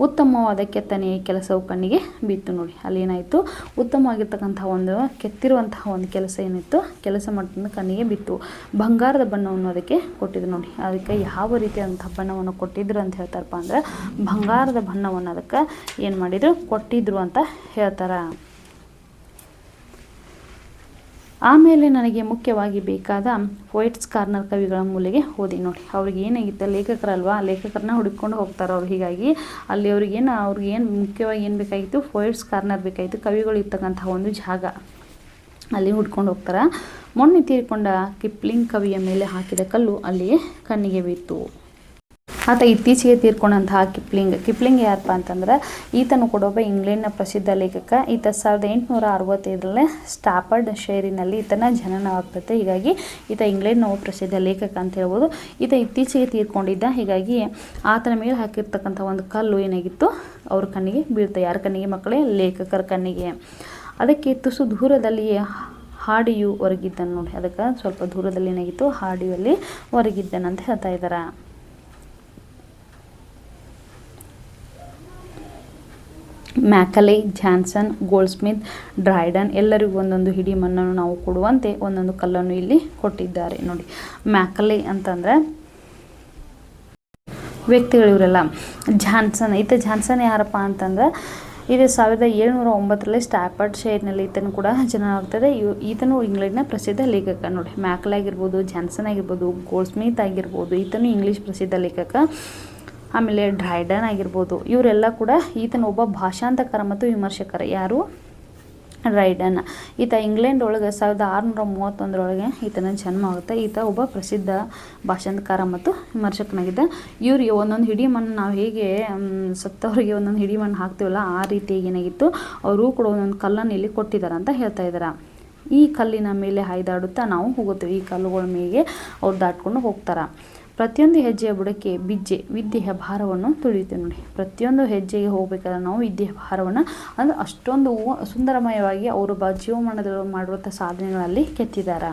ಉತ್ತಮವಾದ ಕೆತ್ತನೆಯ ಕೆಲಸವು ಕಣ್ಣಿಗೆ ಬಿತ್ತು. ನೋಡಿ, ಅಲ್ಲಿ ಏನಾಯಿತು, ಉತ್ತಮವಾಗಿರ್ತಕ್ಕಂಥ ಒಂದು ಕೆತ್ತಿರುವಂತಹ ಒಂದು ಕೆಲಸ ಏನಿತ್ತು, ಕೆಲಸ ಮಟ್ಟದಿಂದ ಕಣ್ಣಿಗೆ ಬಿತ್ತು. ಬಂಗಾರದ ಬಣ್ಣವನ್ನು ಅದಕ್ಕೆ ಕೊಟ್ಟಿದ್ರು. ನೋಡಿ, ಅದಕ್ಕೆ ಯಾವ ರೀತಿಯಾದಂಥ ಬಣ್ಣವನ್ನು ಕೊಟ್ಟಿದ್ರು ಅಂತ ಹೇಳ್ತಾರಪ್ಪ ಅಂದ್ರೆ, ಬಂಗಾರದ ಬಣ್ಣವನ್ನು ಅದಕ್ಕೆ ಏನು ಮಾಡಿದ್ರು, ಕೊಟ್ಟಿದ್ರು ಅಂತ ಹೇಳ್ತಾರೆ. ಆಮೇಲೆ ನನಗೆ ಮುಖ್ಯವಾಗಿ ಬೇಕಾದ ಪೋಯಿಟ್ಸ್ ಕಾರ್ನರ್ ಕವಿಗಳ ಮೂಲೆಗೆ ಹೋದೆ. ನೋಡಿ, ಅವ್ರಿಗೆ ಏನಾಗಿತ್ತು, ಲೇಖಕರಲ್ವಾ, ಲೇಖಕರನ್ನ ಹುಡುಕೊಂಡು ಹೋಗ್ತಾರೆ ಅವ್ರು. ಹೀಗಾಗಿ ಅಲ್ಲಿ ಅವ್ರಿಗೇನು ಮುಖ್ಯವಾಗಿ ಏನು ಬೇಕಾಗಿತ್ತು, ಪೋಯಿಟ್ಸ್ ಕಾರ್ನರ್ ಬೇಕಾಗಿತ್ತು, ಕವಿಗಳು ಇರ್ತಕ್ಕಂಥ ಒಂದು ಜಾಗ, ಅಲ್ಲಿ ಹುಡ್ಕೊಂಡು ಹೋಗ್ತಾರೆ. ಮೊನ್ನೆ ತೀರಿಕೊಂಡ ಕಿಪ್ಲಿಂಗ್ ಕವಿಯ ಮೇಲೆ ಹಾಕಿದ ಕಲ್ಲು ಅಲ್ಲಿಯೇ ಕಣ್ಣಿಗೆ ಬಿತ್ತು. ಆತ ಇತ್ತೀಚೆಗೆ ತೀರ್ಕೊಂಡಂತಹ ಕಿಪ್ಲಿಂಗ್ ಯಾರಪ್ಪ ಅಂತಂದ್ರೆ ಈತನು ಕೂಡ ಒಬ್ಬ ಇಂಗ್ಲೆಂಡ್ನ ಪ್ರಸಿದ್ಧ ಲೇಖಕ. ಈತ 1865 ಸ್ಟಾಫರ್ಡ್ ಶೈರಿನಲ್ಲಿ ಈತನ ಜನನವಾಗ್ತದೆ. ಹೀಗಾಗಿ ಈತ ಇಂಗ್ಲೆಂಡ್ನ ಒಬ್ಬ ಪ್ರಸಿದ್ಧ ಲೇಖಕ ಅಂತ ಹೇಳ್ಬೋದು. ಈತ ಇತ್ತೀಚೆಗೆ ತೀರ್ಕೊಂಡಿದ್ದ. ಹೀಗಾಗಿ ಆತನ ಮೇಲೆ ಹಾಕಿರ್ತಕ್ಕಂಥ ಒಂದು ಕಲ್ಲು ಏನಾಗಿತ್ತು ಅವ್ರ ಕಣ್ಣಿಗೆ ಬೀಳ್ತಾ. ಯಾರ ಕಣ್ಣಿಗೆ ಮಕ್ಕಳೇ? ಲೇಖಕರ ಕಣ್ಣಿಗೆ. ಅದಕ್ಕೆ ತುಸು ದೂರದಲ್ಲಿ ಹಾಡಿಯು ಹೊರಗಿದ್ದನು ನೋಡಿ. ಅದಕ್ಕೆ ಸ್ವಲ್ಪ ದೂರದಲ್ಲಿ ಏನಾಗಿತ್ತು? ಹಾಡಿಯಲ್ಲಿ ಹೊರಗಿದ್ದನಂತ ಹೇಳ್ತಾ ಇದ್ದಾರೆ. ಮ್ಯಾಕಲೆ, ಜಾನ್ಸನ್, ಗೋಲ್ಡ್ಸ್ಮಿತ್, ಡ್ರೈಡನ್ ಎಲ್ಲರಿಗೂ ಒಂದೊಂದು ಹಿಡಿ ಮಣ್ಣನ್ನು ನಾವು ಕೊಡುವಂತೆ ಒಂದೊಂದು ಕಲ್ಲನ್ನು ಇಲ್ಲಿ ಕೊಟ್ಟಿದ್ದಾರೆ ನೋಡಿ. ಮ್ಯಾಕಲೆ ಅಂತಂದರೆ ವ್ಯಕ್ತಿಗಳು ಇವರೆಲ್ಲ. ಜಾನ್ಸನ್ ಯಾರಪ್ಪ ಅಂತಂದ್ರೆ ಇದು 1709 ಸ್ಟಾಫರ್ಡ್ ಶೈರ್ನಲ್ಲಿ ಈತನು ಕೂಡ ಜನನವಾಗ್ತದೆ. ಈತನು ಇಂಗ್ಲೆಂಡ್ನ ಪ್ರಸಿದ್ಧ ಲೇಖಕ ನೋಡಿ. ಮ್ಯಾಕಲೆ ಆಗಿರ್ಬೋದು, ಜಾನ್ಸನ್ ಆಗಿರ್ಬೋದು, ಗೋಲ್ಡ್ಸ್ಮಿತ್ ಆಗಿರ್ಬೋದು, ಈತನು ಇಂಗ್ಲೀಷ್ ಪ್ರಸಿದ್ಧ ಲೇಖಕ. ಆಮೇಲೆ ಡ್ರೈಡನ್ ಆಗಿರ್ಬೋದು, ಇವರೆಲ್ಲ ಕೂಡ ಈತನ ಒಬ್ಬ ಭಾಷಾಂತಕಾರ ಮತ್ತು ವಿಮರ್ಶಕರ. ಯಾರು? ಡ್ರೈಡನ್. ಈತ ಇಂಗ್ಲೆಂಡ್ ಒಳಗೆ 1631 ಈತನ ಜನ್ಮ ಆಗುತ್ತೆ. ಈತ ಒಬ್ಬ ಪ್ರಸಿದ್ಧ ಭಾಷಾಂತಕಾರ ಮತ್ತು ವಿಮರ್ಶಕನಾಗಿದ್ದ. ಇವರಿಗೆ ಒಂದೊಂದು ಹಿಡಿ ಮಣ್ಣು ನಾವು ಹೇಗೆ ಸತ್ತವರಿಗೆ ಒಂದೊಂದು ಹಿಡಿ ಮಣ್ಣು ಹಾಕ್ತೀವಲ್ಲ, ಆ ರೀತಿಯಾಗಿ ಏನಾಗಿತ್ತು ಅವರು ಕೂಡ ಒಂದೊಂದು ಕಲ್ಲನ್ನು ಇಲ್ಲಿ ಕೊಟ್ಟಿದ್ದಾರೆ ಅಂತ ಹೇಳ್ತಾ ಇದ್ದಾರೆ. ಈ ಕಲ್ಲಿನ ಮೇಲೆ ಹಾಯ್ದಾಡುತ್ತಾ ನಾವು ಹೋಗುತ್ತೇವೆ. ಈ ಕಲ್ಲುಗಳ ಮೇಲೆ ಅವ್ರು ದಾಟ್ಕೊಂಡು ಹೋಗ್ತಾರೆ. ಪ್ರತಿಯೊಂದು ಹೆಜ್ಜೆಯ ಬುಡಕ್ಕೆ ವಿದ್ಯೆಯ ಭಾರವನ್ನು ತುಳಿಯುತ್ತೇವೆ ನೋಡಿ. ಪ್ರತಿಯೊಂದು ಹೆಜ್ಜೆಗೆ ಹೋಗಬೇಕಾದ್ರೆ ನಾವು ವಿದ್ಯೆಯ ಭಾರವನ್ನು ಅಂದರೆ ಅಷ್ಟೊಂದು ಸುಂದರಮಯವಾಗಿ ಅವರು ಜೀವಮಾನದಲ್ಲಿ ಮಾಡುವಂಥ ಸಾಧನೆಗಳಲ್ಲಿ ಕೆತ್ತಿದ್ದಾರೆ.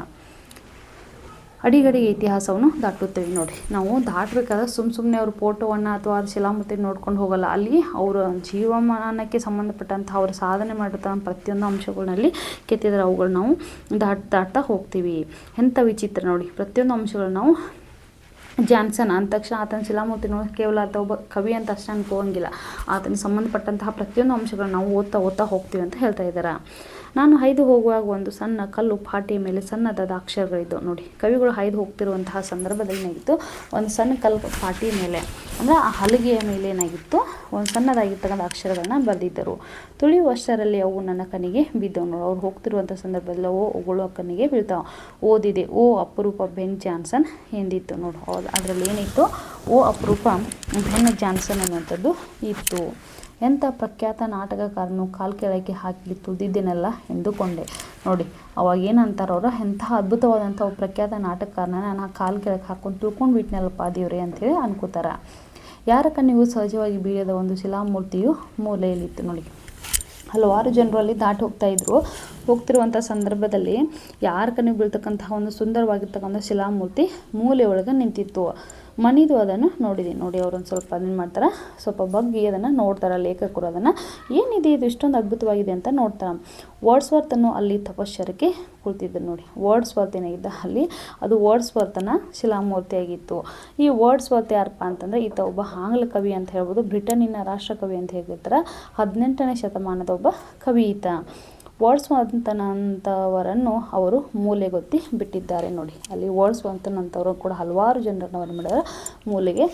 ಅಡಿಗಡಿಗೆ ಇತಿಹಾಸವನ್ನು ದಾಟುತ್ತೇವೆ ನೋಡಿ. ನಾವು ದಾಟಬೇಕಾದ್ರೆ ಸುಮ್ಮನೆ ಅವ್ರ ಫೋಟೋವನ್ನು ಅಥವಾ ಅವ್ರ ಶಿಲಾಮೂರ್ತಿ ನೋಡ್ಕೊಂಡು ಹೋಗಲ್ಲ. ಅಲ್ಲಿ ಅವರ ಜೀವಮಾನಕ್ಕೆ ಸಂಬಂಧಪಟ್ಟಂಥ ಅವ್ರ ಸಾಧನೆ ಮಾಡಿರ್ತಾರ ಪ್ರತಿಯೊಂದು ಅಂಶಗಳಲ್ಲಿ ಕೆತ್ತಿದ್ದಾರೆ. ಅವುಗಳು ನಾವು ದಾಟ್ತಾ ಹೋಗ್ತೀವಿ. ಎಂಥ ವಿಚಿತ್ರ ನೋಡಿ. ಪ್ರತಿಯೊಂದು ಅಂಶಗಳು ನಾವು ಜಾನ್ಸನ್ ಅಂದ ತಕ್ಷಣ ಆತನ ಶಿಲಾಮೂರ್ತಿ ನೋಡಿ ಕೇವಲ ಆತ ಒಬ್ಬ ಕವಿ ಅಂತ ಅಷ್ಟೇ ಅನ್ಕೋಂಗಿಲ್ಲ. ಆತನಿಗೆ ಸಂಬಂಧಪಟ್ಟಂತಹ ಪ್ರತಿಯೊಂದು ಅಂಶಗಳು ನಾವು ಓದ್ತಾ ಹೋಗ್ತೀವಿ ಅಂತ ಹೇಳ್ತಾ ಇದ್ದಾರೆ. ನಾನು ಹಾಯ್ದು ಹೋಗುವಾಗ ಒಂದು ಸಣ್ಣ ಕಲ್ಲು ಪಾಟಿಯ ಮೇಲೆ ಸಣ್ಣದಾದ ಅಕ್ಷರಗಳಿದ್ದವು ನೋಡಿ. ಕವಿಗಳು ಹಾಯ್ದು ಹೋಗ್ತಿರುವಂತಹ ಸಂದರ್ಭದಲ್ಲಿ ಏನಾಗಿತ್ತು, ಒಂದು ಸಣ್ಣ ಕಲ್ಲು ಪಾಟಿಯ ಮೇಲೆ ಅಂದರೆ ಆ ಹಲಗೆಯ ಮೇಲೆ ಏನಾಗಿತ್ತು, ಒಂದು ಸಣ್ಣದಾಗಿರ್ತಕ್ಕಂಥ ಅಕ್ಷರಗಳನ್ನ ಬರೆದಿದ್ದರು. ತುಳಿಯುವಷ್ಟರಲ್ಲಿ ಅವು ನನ್ನ ಕಣ್ಣಿಗೆ ಬಿದ್ದವು ನೋಡಿ. ಅವ್ರು ಹೋಗ್ತಿರುವಂಥ ಸಂದರ್ಭದಲ್ಲಿ ಅವುಗಳು ಕಣ್ಣಿಗೆ ಬೀಳ್ತಾವೆ. ಓದಿದೆ, ಓ ಅಪರೂಪ ಬೆನ್ ಜಾನ್ಸನ್ ಎಂದಿತ್ತು ನೋಡಿ. ಅದರಲ್ಲಿ ಏನಿತ್ತು, ಓ ಅಪರೂಪ ಬೆನ್ ಜಾನ್ಸನ್ ಅನ್ನುವಂಥದ್ದು ಇತ್ತು. ಎಂಥ ಪ್ರಖ್ಯಾತ ನಾಟಕಕಾರನು ಕಾಲು ಕೆಳಗೆ ಹಾಕಿ ತುಳಿದಿದ್ದೇನಲ್ಲ ಎಂದುಕೊಂಡೆ ನೋಡಿ. ಅವಾಗ ಏನಂತಾರವ್ರು, ಎಂಥ ಅದ್ಭುತವಾದಂಥ ಪ್ರಖ್ಯಾತ ನಾಟಕಕಾರನ ನಾನು ಕಾಲು ಕೆಳಗೆ ಹಾಕ್ಕೊಂಡು ತುಳ್ಕೊಂಡು ಬಿಟ್ನಲ್ಲಪ್ಪ ದೇವ್ರೆ ಅಂಥೇಳಿ ಅನ್ಕೋತಾರೆ. ಯಾರ ಕಣ್ಣಿಗೂ ಸಹಜವಾಗಿ ಬೀಳದ ಒಂದು ಶಿಲಾಮೂರ್ತಿಯು ಮೂಲೆಯಲ್ಲಿತ್ತು ನೋಡಿ. ಹಲವಾರು ಜನರು ಅಲ್ಲಿ ದಾಟಿ ಹೋಗ್ತಿರುವಂಥ ಸಂದರ್ಭದಲ್ಲಿ ಯಾರ ಕಣ್ಣಿಗೆ ಬೀಳ್ತಕ್ಕಂತಹ ಒಂದು ಸುಂದರವಾಗಿರ್ತಕ್ಕಂಥ ಶಿಲಾಮೂರ್ತಿ ಮೂಲೆ ಒಳಗೆ ನಿಂತಿತ್ತು. ಮಣಿದು ಅದನ್ನು ನೋಡಿದ್ದೀನಿ ನೋಡಿ. ಅವ್ರೊಂದು ಸ್ವಲ್ಪ ಅದನ್ನು ಮಾಡ್ತಾರೆ, ಸ್ವಲ್ಪ ಬಗ್ಗಿ ಅದನ್ನು ನೋಡ್ತಾರೆ. ಲೇಖಕರು ಅದನ್ನು ಏನಿದೆ ಇದು ಇಷ್ಟೊಂದು ಅದ್ಭುತವಾಗಿದೆ ಅಂತ ನೋಡ್ತಾರೆ. ವರ್ಡ್ಸ್ವರ್ತನು ಅಲ್ಲಿ ತಪಶ್ಚರ್ಯಕ್ಕೆ ಕುಳಿತಿದ್ದರು ನೋಡಿ. ವರ್ಡ್ಸ್ವರ್ತ್ ಏನಾಗಿದ್ದ ಅಲ್ಲಿ, ಅದು ವರ್ಡ್ಸ್ವರ್ತನ ಶಿಲಾಮೂರ್ತಿಯಾಗಿತ್ತು. ಈ ವರ್ಡ್ಸ್ವರ್ತ್ ಯಾರಪ್ಪ ಅಂತಂದರೆ ಈತ ಒಬ್ಬ ಆಂಗ್ಲ ಕವಿ ಅಂತ ಹೇಳ್ಬೋದು. ಬ್ರಿಟನ್ನಿನ ರಾಷ್ಟ್ರಕವಿ ಅಂತ ಹೇಳಿರ್ತಾರೆ. 18ನೇ ಶತಮಾನದ ಒಬ್ಬ ಕವಿ ಈತ. ವರ್ಡ್ಸ್ವರ್ತನಂಥವರನ್ನು ಅವರು ಮೂಲೆಗೊತ್ತಿ ಬಿಟ್ಟಿದ್ದಾರೆ ನೋಡಿ. ಅಲ್ಲಿ ವರ್ಡ್ಸ್ವರ್ತನಂಥವರು ಕೂಡ ಹಲವಾರು ಜನರನ್ನು ಅವರು ಮಾಡಿದ್ರೆ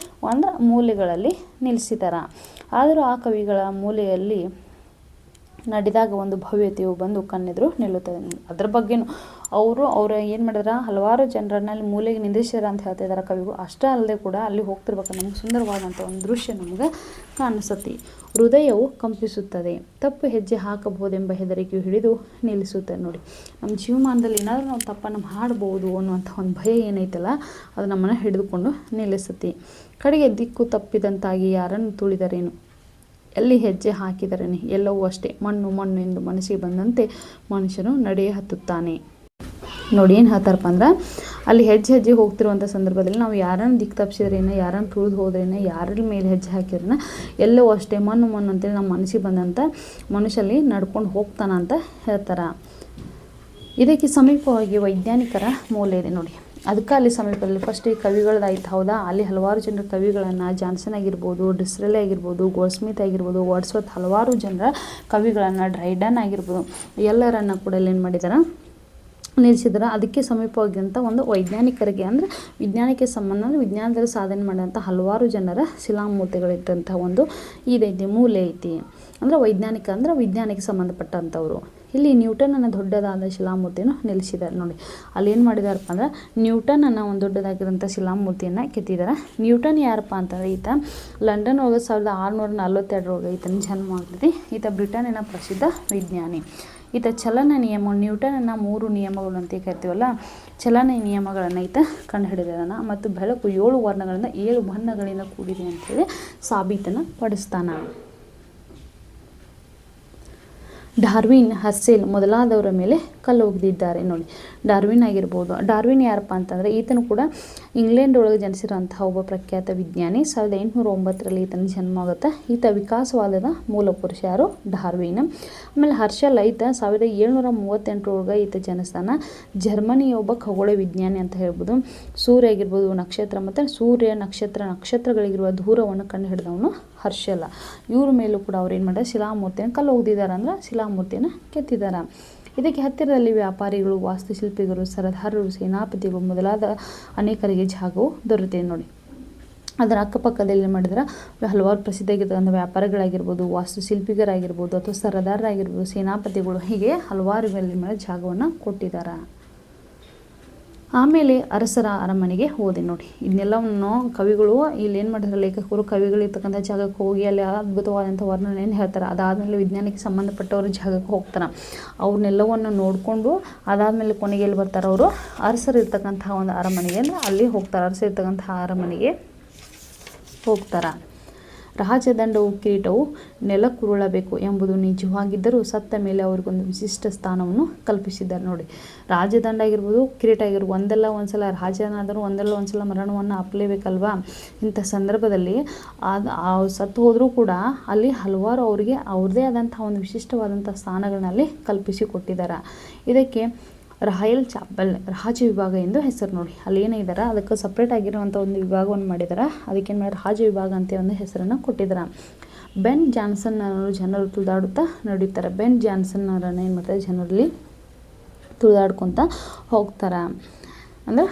ಮೂಲೆಗಳಲ್ಲಿ ನಿಲ್ಲಿಸಿದ್ದಾರೆ. ಆದರೂ ಆ ಕವಿಗಳ ಮೂಲೆಯಲ್ಲಿ ನಡೆದಾಗ ಒಂದು ಭವ್ಯತೆಯು ಬಂದು ಕಣ್ಣೆದುರು ನಿಲ್ಲುತ್ತದೆ. ಅದ್ರ ಬಗ್ಗೆನೂ ಅವರು ಏನು ಮಾಡಿದಾರೆ, ಹಲವಾರು ಜನರನ್ನಲ್ಲಿ ಮೂಲೆಗೆ ನಿಂದಿಸಿದಾರೆ ಅಂತ ಹೇಳ್ತಾ ಇದ್ದಾರೆ ಕವಿಗಳು. ಅಷ್ಟೇ ಅಲ್ಲದೆ ಕೂಡ ಅಲ್ಲಿ ಹೋಗ್ತಿರ್ಬೇಕಾದ್ರೆ ನಮ್ಗೆ ಸುಂದರವಾದಂಥ ಒಂದು ದೃಶ್ಯ ನಮ್ಗೆ ಕಾಣಿಸುತ್ತೆ. ಹೃದಯವು ಕಂಪಿಸುತ್ತದೆ, ತಪ್ಪು ಹೆಜ್ಜೆ ಹಾಕಬಹುದೆಂಬ ಹೆದರಿಕೆಯು ಹಿಡಿದು ನಿಲ್ಲಿಸುತ್ತದೆ ನೋಡಿ. ನಮ್ಮ ಜೀವಮಾನದಲ್ಲಿ ಏನಾದರೂ ನಾವು ತಪ್ಪನ್ನು ಮಾಡ್ಬೋದು ಅನ್ನುವಂಥ ಒಂದು ಭಯ ಏನೈತಲ್ಲ, ಅದು ನಮ್ಮನ್ನು ಹಿಡಿದುಕೊಂಡು ನಿಲ್ಲಿಸುತ್ತೆ. ಕಡೆಗೆ ದಿಕ್ಕು ತಪ್ಪಿದಂತಾಗಿ ಯಾರನ್ನು ತುಳಿದರೇನು, ಎಲ್ಲಿ ಹೆಜ್ಜೆ ಹಾಕಿದರೇನೆ, ಎಲ್ಲವೂ ಅಷ್ಟೇ ಮಣ್ಣು ಎಂದು ಮನಸ್ಸಿಗೆ ಬಂದಂತೆ ಮನುಷ್ಯನು ನಡೆಯ ಹತ್ತುತ್ತಾನೆ ನೋಡಿ. ಏನು ಹೇಳ್ತಾರಪ್ಪ ಅಂದ್ರೆ, ಅಲ್ಲಿ ಹೆಜ್ಜೆ ಹೋಗ್ತಿರುವಂಥ ಸಂದರ್ಭದಲ್ಲಿ ನಾವು ಯಾರನ್ನು ದಿಕ್ಕು ತಪ್ಪಿಸಿದ್ರೇನ, ಯಾರನ್ನು ತುಳಿದು ಹೋದ್ರೇನ, ಯಾರ ಮೇಲೆ ಹೆಜ್ಜೆ ಹಾಕಿದ್ರೇನ, ಎಲ್ಲವೂ ಅಷ್ಟೇ ಮಣ್ಣು ಅಂತೇಳಿ ನಮ್ಮ ಮನಸ್ಸಿಗೆ ಬಂದಂಥ ಮನುಷ್ಯಲ್ಲಿ ನಡ್ಕೊಂಡು ಹೋಗ್ತಾನ ಅಂತ ಹೇಳ್ತಾರೆ. ಇದಕ್ಕೆ ಸಮೀಪವಾಗಿ ವೈಜ್ಞಾನಿಕರ ಮೂಲೆ ಇದೆ ನೋಡಿ. ಅದಕ್ಕೆ ಅಲ್ಲಿ ಸಮೀಪದಲ್ಲಿ ಫಸ್ಟ್ ಈ ಕವಿಗಳದಾಯ್ತು ಹೌದಾ. ಅಲ್ಲಿ ಹಲವಾರು ಜನರ ಕವಿಗಳನ್ನು, ಜಾನ್ಸನ್ ಆಗಿರ್ಬೋದು, ಡಿಸ್ರಲೆ ಆಗಿರ್ಬೋದು, ಗೋಲ್ಡ್ಸ್ಮಿತ್ ಆಗಿರ್ಬೋದು, ವರ್ಡ್ಸ್ವರ್ತ್ ಹಲವಾರು ಜನರ ಕವಿಗಳನ್ನು, ಡ್ರೈಡನ್ ಆಗಿರ್ಬೋದು, ಎಲ್ಲರನ್ನು ಕೂಡ ಏನು ಮಾಡಿದಾರೆ, ನಿಲ್ಲಿಸಿದ್ರೆ. ಅದಕ್ಕೆ ಸಮೀಪವಾಗಿಂಥ ಒಂದು ವೈಜ್ಞಾನಿಕರಿಗೆ ಅಂದರೆ ವಿಜ್ಞಾನಕ್ಕೆ ಸಂಬಂಧ, ವಿಜ್ಞಾನದಲ್ಲಿ ಸಾಧನೆ ಮಾಡಿದಂಥ ಹಲವಾರು ಜನರ ಶಿಲಾಮೂರ್ತಿಗಳಿದ್ದಂಥ ಒಂದು ಇದೈತಿ, ಮೂಲೆ ಐತಿ. ಅಂದರೆ ವೈಜ್ಞಾನಿಕ ಅಂದರೆ ವಿಜ್ಞಾನಕ್ಕೆ ಸಂಬಂಧಪಟ್ಟಂಥವ್ರು. ಇಲ್ಲಿ ನ್ಯೂಟನ್ನ ದೊಡ್ಡದಾದ ಶಿಲಾಮೂರ್ತಿಯನ್ನು ನಿಲ್ಲಿಸಿದ್ದಾರೆ ನೋಡಿ. ಅಲ್ಲಿ ಏನು ಮಾಡಿದಾರಪ್ಪ ಅಂದ್ರೆ ನ್ಯೂಟನ್ನ ಒಂದು ದೊಡ್ಡದಾಗಿರೋಂಥ ಶಿಲಾಮೂರ್ತಿಯನ್ನು ಕೆತ್ತಿದ್ದಾರೆ. ನ್ಯೂಟನ್ ಯಾರಪ್ಪ ಅಂತಂದರೆ ಈತ ಲಂಡನ್ ಒಳಗೆ 1642 ಈತನ ಜನ್ಮ ಆಗ್ತದೆ. ಈತ ಬ್ರಿಟನ್ನಿನ ಪ್ರಸಿದ್ಧ ವಿಜ್ಞಾನಿ. ಈತ ಚಲನ ನಿಯಮ ನ್ಯೂಟನ್ನ 3 ನಿಯಮಗಳು ಅಂತ ಕರಿತೀವಲ್ಲ, ಚಲನ ನಿಯಮಗಳನ್ನು ಈತ ಕಂಡುಹಿಡಿದಾನ. ಮತ್ತು ಬೆಳಕು 7 ವರ್ಣಗಳಿಂದ 7 ಬಣ್ಣಗಳಿಂದ ಕೂಡಿದೆ ಅಂತೇಳಿ ಸಾಬೀತನ್ನು ಪಡಿಸ್ತಾನ. ಡಾರ್ವಿನ್, ಹಸ್ಸೆಲ್ ಮೊದಲಾದವರ ಮೇಲೆ ಕಲ್ಲು ಒಗೆದಿದ್ದಾರೆ ನೋಡಿ. ಡಾರ್ವಿನ್ ಆಗಿರ್ಬೋದು. ಡಾರ್ವಿನ್ ಯಾರಪ್ಪ ಅಂತಂದರೆ ಈತನು ಕೂಡ ಇಂಗ್ಲೆಂಡ್ ಒಳಗೆ ಜನಿಸಿರೋಂತಹ ಒಬ್ಬ ಪ್ರಖ್ಯಾತ ವಿಜ್ಞಾನಿ. 1809 ಈತನ ಜನ್ಮ ಆಗುತ್ತೆ. ಈತ ವಿಕಾಸವಾದದ ಮೂಲ ಪುರುಷ ಯಾರು? ಡಾರ್ವಿನ್. ಆಮೇಲೆ ಹರ್ಷಲ್ ಈತ 1738 ಒಳಗೆ ಈತ ಜನಿಸ್ತಾನ. ಜರ್ಮನಿಯ ಒಬ್ಬ ಖಗೋಳ ವಿಜ್ಞಾನಿ ಅಂತ ಹೇಳ್ಬೋದು. ಸೂರ್ಯ ಆಗಿರ್ಬೋದು, ನಕ್ಷತ್ರ ಮತ್ತು ಸೂರ್ಯ ನಕ್ಷತ್ರಗಳಿಗಿರುವ ದೂರವನ್ನು ಕಂಡು ಹಿಡಿದವನು ಹರ್ಷಲ. ಇವ್ರ ಮೇಲೂ ಕೂಡ ಅವ್ರು ಏನು ಮಾಡಿದ್ದಾರೆ, ಶಿಲಾಮೂರ್ತಿಯನ್ನು ಕಲ್ಲು ಒಗೆದಿದ್ದಾರೆ ಅಂದ್ರೆ ಶಿಲಾಮೂರ್ತಿಯನ್ನು ಕೆತ್ತಿದ್ದಾರೆ. ಇದಕ್ಕೆ ಹತ್ತಿರದಲ್ಲಿ ವ್ಯಾಪಾರಿಗಳು, ವಾಸ್ತುಶಿಲ್ಪಿಗಳು, ಸರದಾರರು, ಸೇನಾಪತಿಗಳು ಮೊದಲಾದ ಅನೇಕರಿಗೆ ಜಾಗವು ದೊರೆತಿದೆ ನೋಡಿ. ಅದರ ಅಕ್ಕಪಕ್ಕದಲ್ಲಿ ಏನು ಮಾಡಿದ್ರೆ ಹಲವಾರು ಪ್ರಸಿದ್ಧಿಯಾಗಿರ್ತಕ್ಕಂಥ ವ್ಯಾಪಾರಿಗಳಾಗಿರ್ಬೋದು, ವಾಸ್ತುಶಿಲ್ಪಿಗರಾಗಿರ್ಬೋದು, ಅಥವಾ ಸರದಾರರಾಗಿರ್ಬೋದು, ಸೇನಾಪತಿಗಳು, ಹೀಗೆ ಹಲವಾರು ಮೇಲೆ ಜಾಗವನ್ನು ಕೊಟ್ಟಿದ್ದಾರೆ. ಆಮೇಲೆ ಅರಸರ ಅರಮನೆಗೆ ಹೋದೆ ನೋಡಿ. ಇದನ್ನೆಲ್ಲವನ್ನು ಕವಿಗಳು ಇಲ್ಲಿ ಏನು ಮಾಡಿದ್ರೆ, ಲೇಖಕರು ಕವಿಗಳಿರ್ತಕ್ಕಂಥ ಜಾಗಕ್ಕೆ ಹೋಗಿ ಅಲ್ಲಿ ಅದ್ಭುತವಾದಂಥ ವರ್ಣನೆಯನ್ನು ಹೇಳ್ತಾರೆ. ಅದಾದಮೇಲೆ ವಿಜ್ಞಾನಕ್ಕೆ ಸಂಬಂಧಪಟ್ಟವರು ಜಾಗಕ್ಕೆ ಹೋಗ್ತಾರೆ. ಅವ್ರನ್ನೆಲ್ಲವನ್ನು ನೋಡಿಕೊಂಡು ಅದಾದಮೇಲೆ ಕೊನೆಗೆ ಎಲ್ಲಿ ಬರ್ತಾರೆ, ಅವರು ಅರಸರು ಇರ್ತಕ್ಕಂಥ ಒಂದು ಅರಮನೆಗೆ ಅಂದರೆ ಅಲ್ಲಿ ಹೋಗ್ತಾರೆ. ಅರಸರು ಇರ್ತಕ್ಕಂಥ ಅರಮನೆಗೆ ಹೋಗ್ತಾರೆ. ರಾಜದಂಡವು ಕಿರೀಟವು ನೆಲಕ್ಕುರುಳಬೇಕು ಎಂಬುದು ನಿಜವಾಗಿದ್ದರೂ ಸತ್ತ ಮೇಲೆ ಅವ್ರಿಗೊಂದು ವಿಶಿಷ್ಟ ಸ್ಥಾನವನ್ನು ಕಲ್ಪಿಸಿದ್ದಾರೆ ನೋಡಿ. ರಾಜದಂಡ ಆಗಿರ್ಬೋದು, ಕಿರೀಟ ಆಗಿರ್ಬೋದು, ಒಂದಲ್ಲ ಒಂದ್ಸಲ ರಾಜನಾದರೂ ಒಂದಲ್ಲ ಒಂದ್ಸಲ ಮರಣವನ್ನು ಅಪ್ಪಲೇಬೇಕಲ್ವಾ. ಇಂಥ ಸಂದರ್ಭದಲ್ಲಿ ಸತ್ತು ಹೋದರೂ ಕೂಡ ಅಲ್ಲಿ ಹಲವಾರು ಅವರಿಗೆ ಅವ್ರದ್ದೇ ಆದಂಥ ಒಂದು ವಿಶಿಷ್ಟವಾದಂಥ ಸ್ಥಾನಗಳನ್ನಲ್ಲಿ ಕಲ್ಪಿಸಿ ಕೊಟ್ಟಿದ್ದಾರೆ. ಇದಕ್ಕೆ ರಾಯಲ್ ಚಾಪಲ್, ರಾಜ ವಿಭಾಗ ಎಂದು ಹೆಸರು ನೋಡಿ. ಅಲ್ಲಿ ಏನಿದ್ದಾರೆ ಅದಕ್ಕೆ ಸಪ್ರೇಟ್ ಆಗಿರುವಂಥ ಒಂದು ವಿಭಾಗವನ್ನು ಮಾಡಿದ್ದಾರೆ. ಅದಕ್ಕೇನು ಮಾಡಿದ್ರೆ ರಾಜ ವಿಭಾಗ ಅಂತ ಒಂದು ಹೆಸರನ್ನು ಕೊಟ್ಟಿದ್ದಾರೆ. ಬೆನ್ ಜಾನ್ಸನ್ ಜನರು ತುಳಿದಾಡುತ್ತಾ ನಡೆಯುತ್ತಾರೆ. ಬೆನ್ ಜಾನ್ಸನ್ ಅವರನ್ನು ಏನು ಮಾಡ್ತಾರೆ, ಜನರಲ್ಲಿ ತುಳಿದಾಡ್ಕೊತ ಹೋಗ್ತಾರೆ. ಅಂದರೆ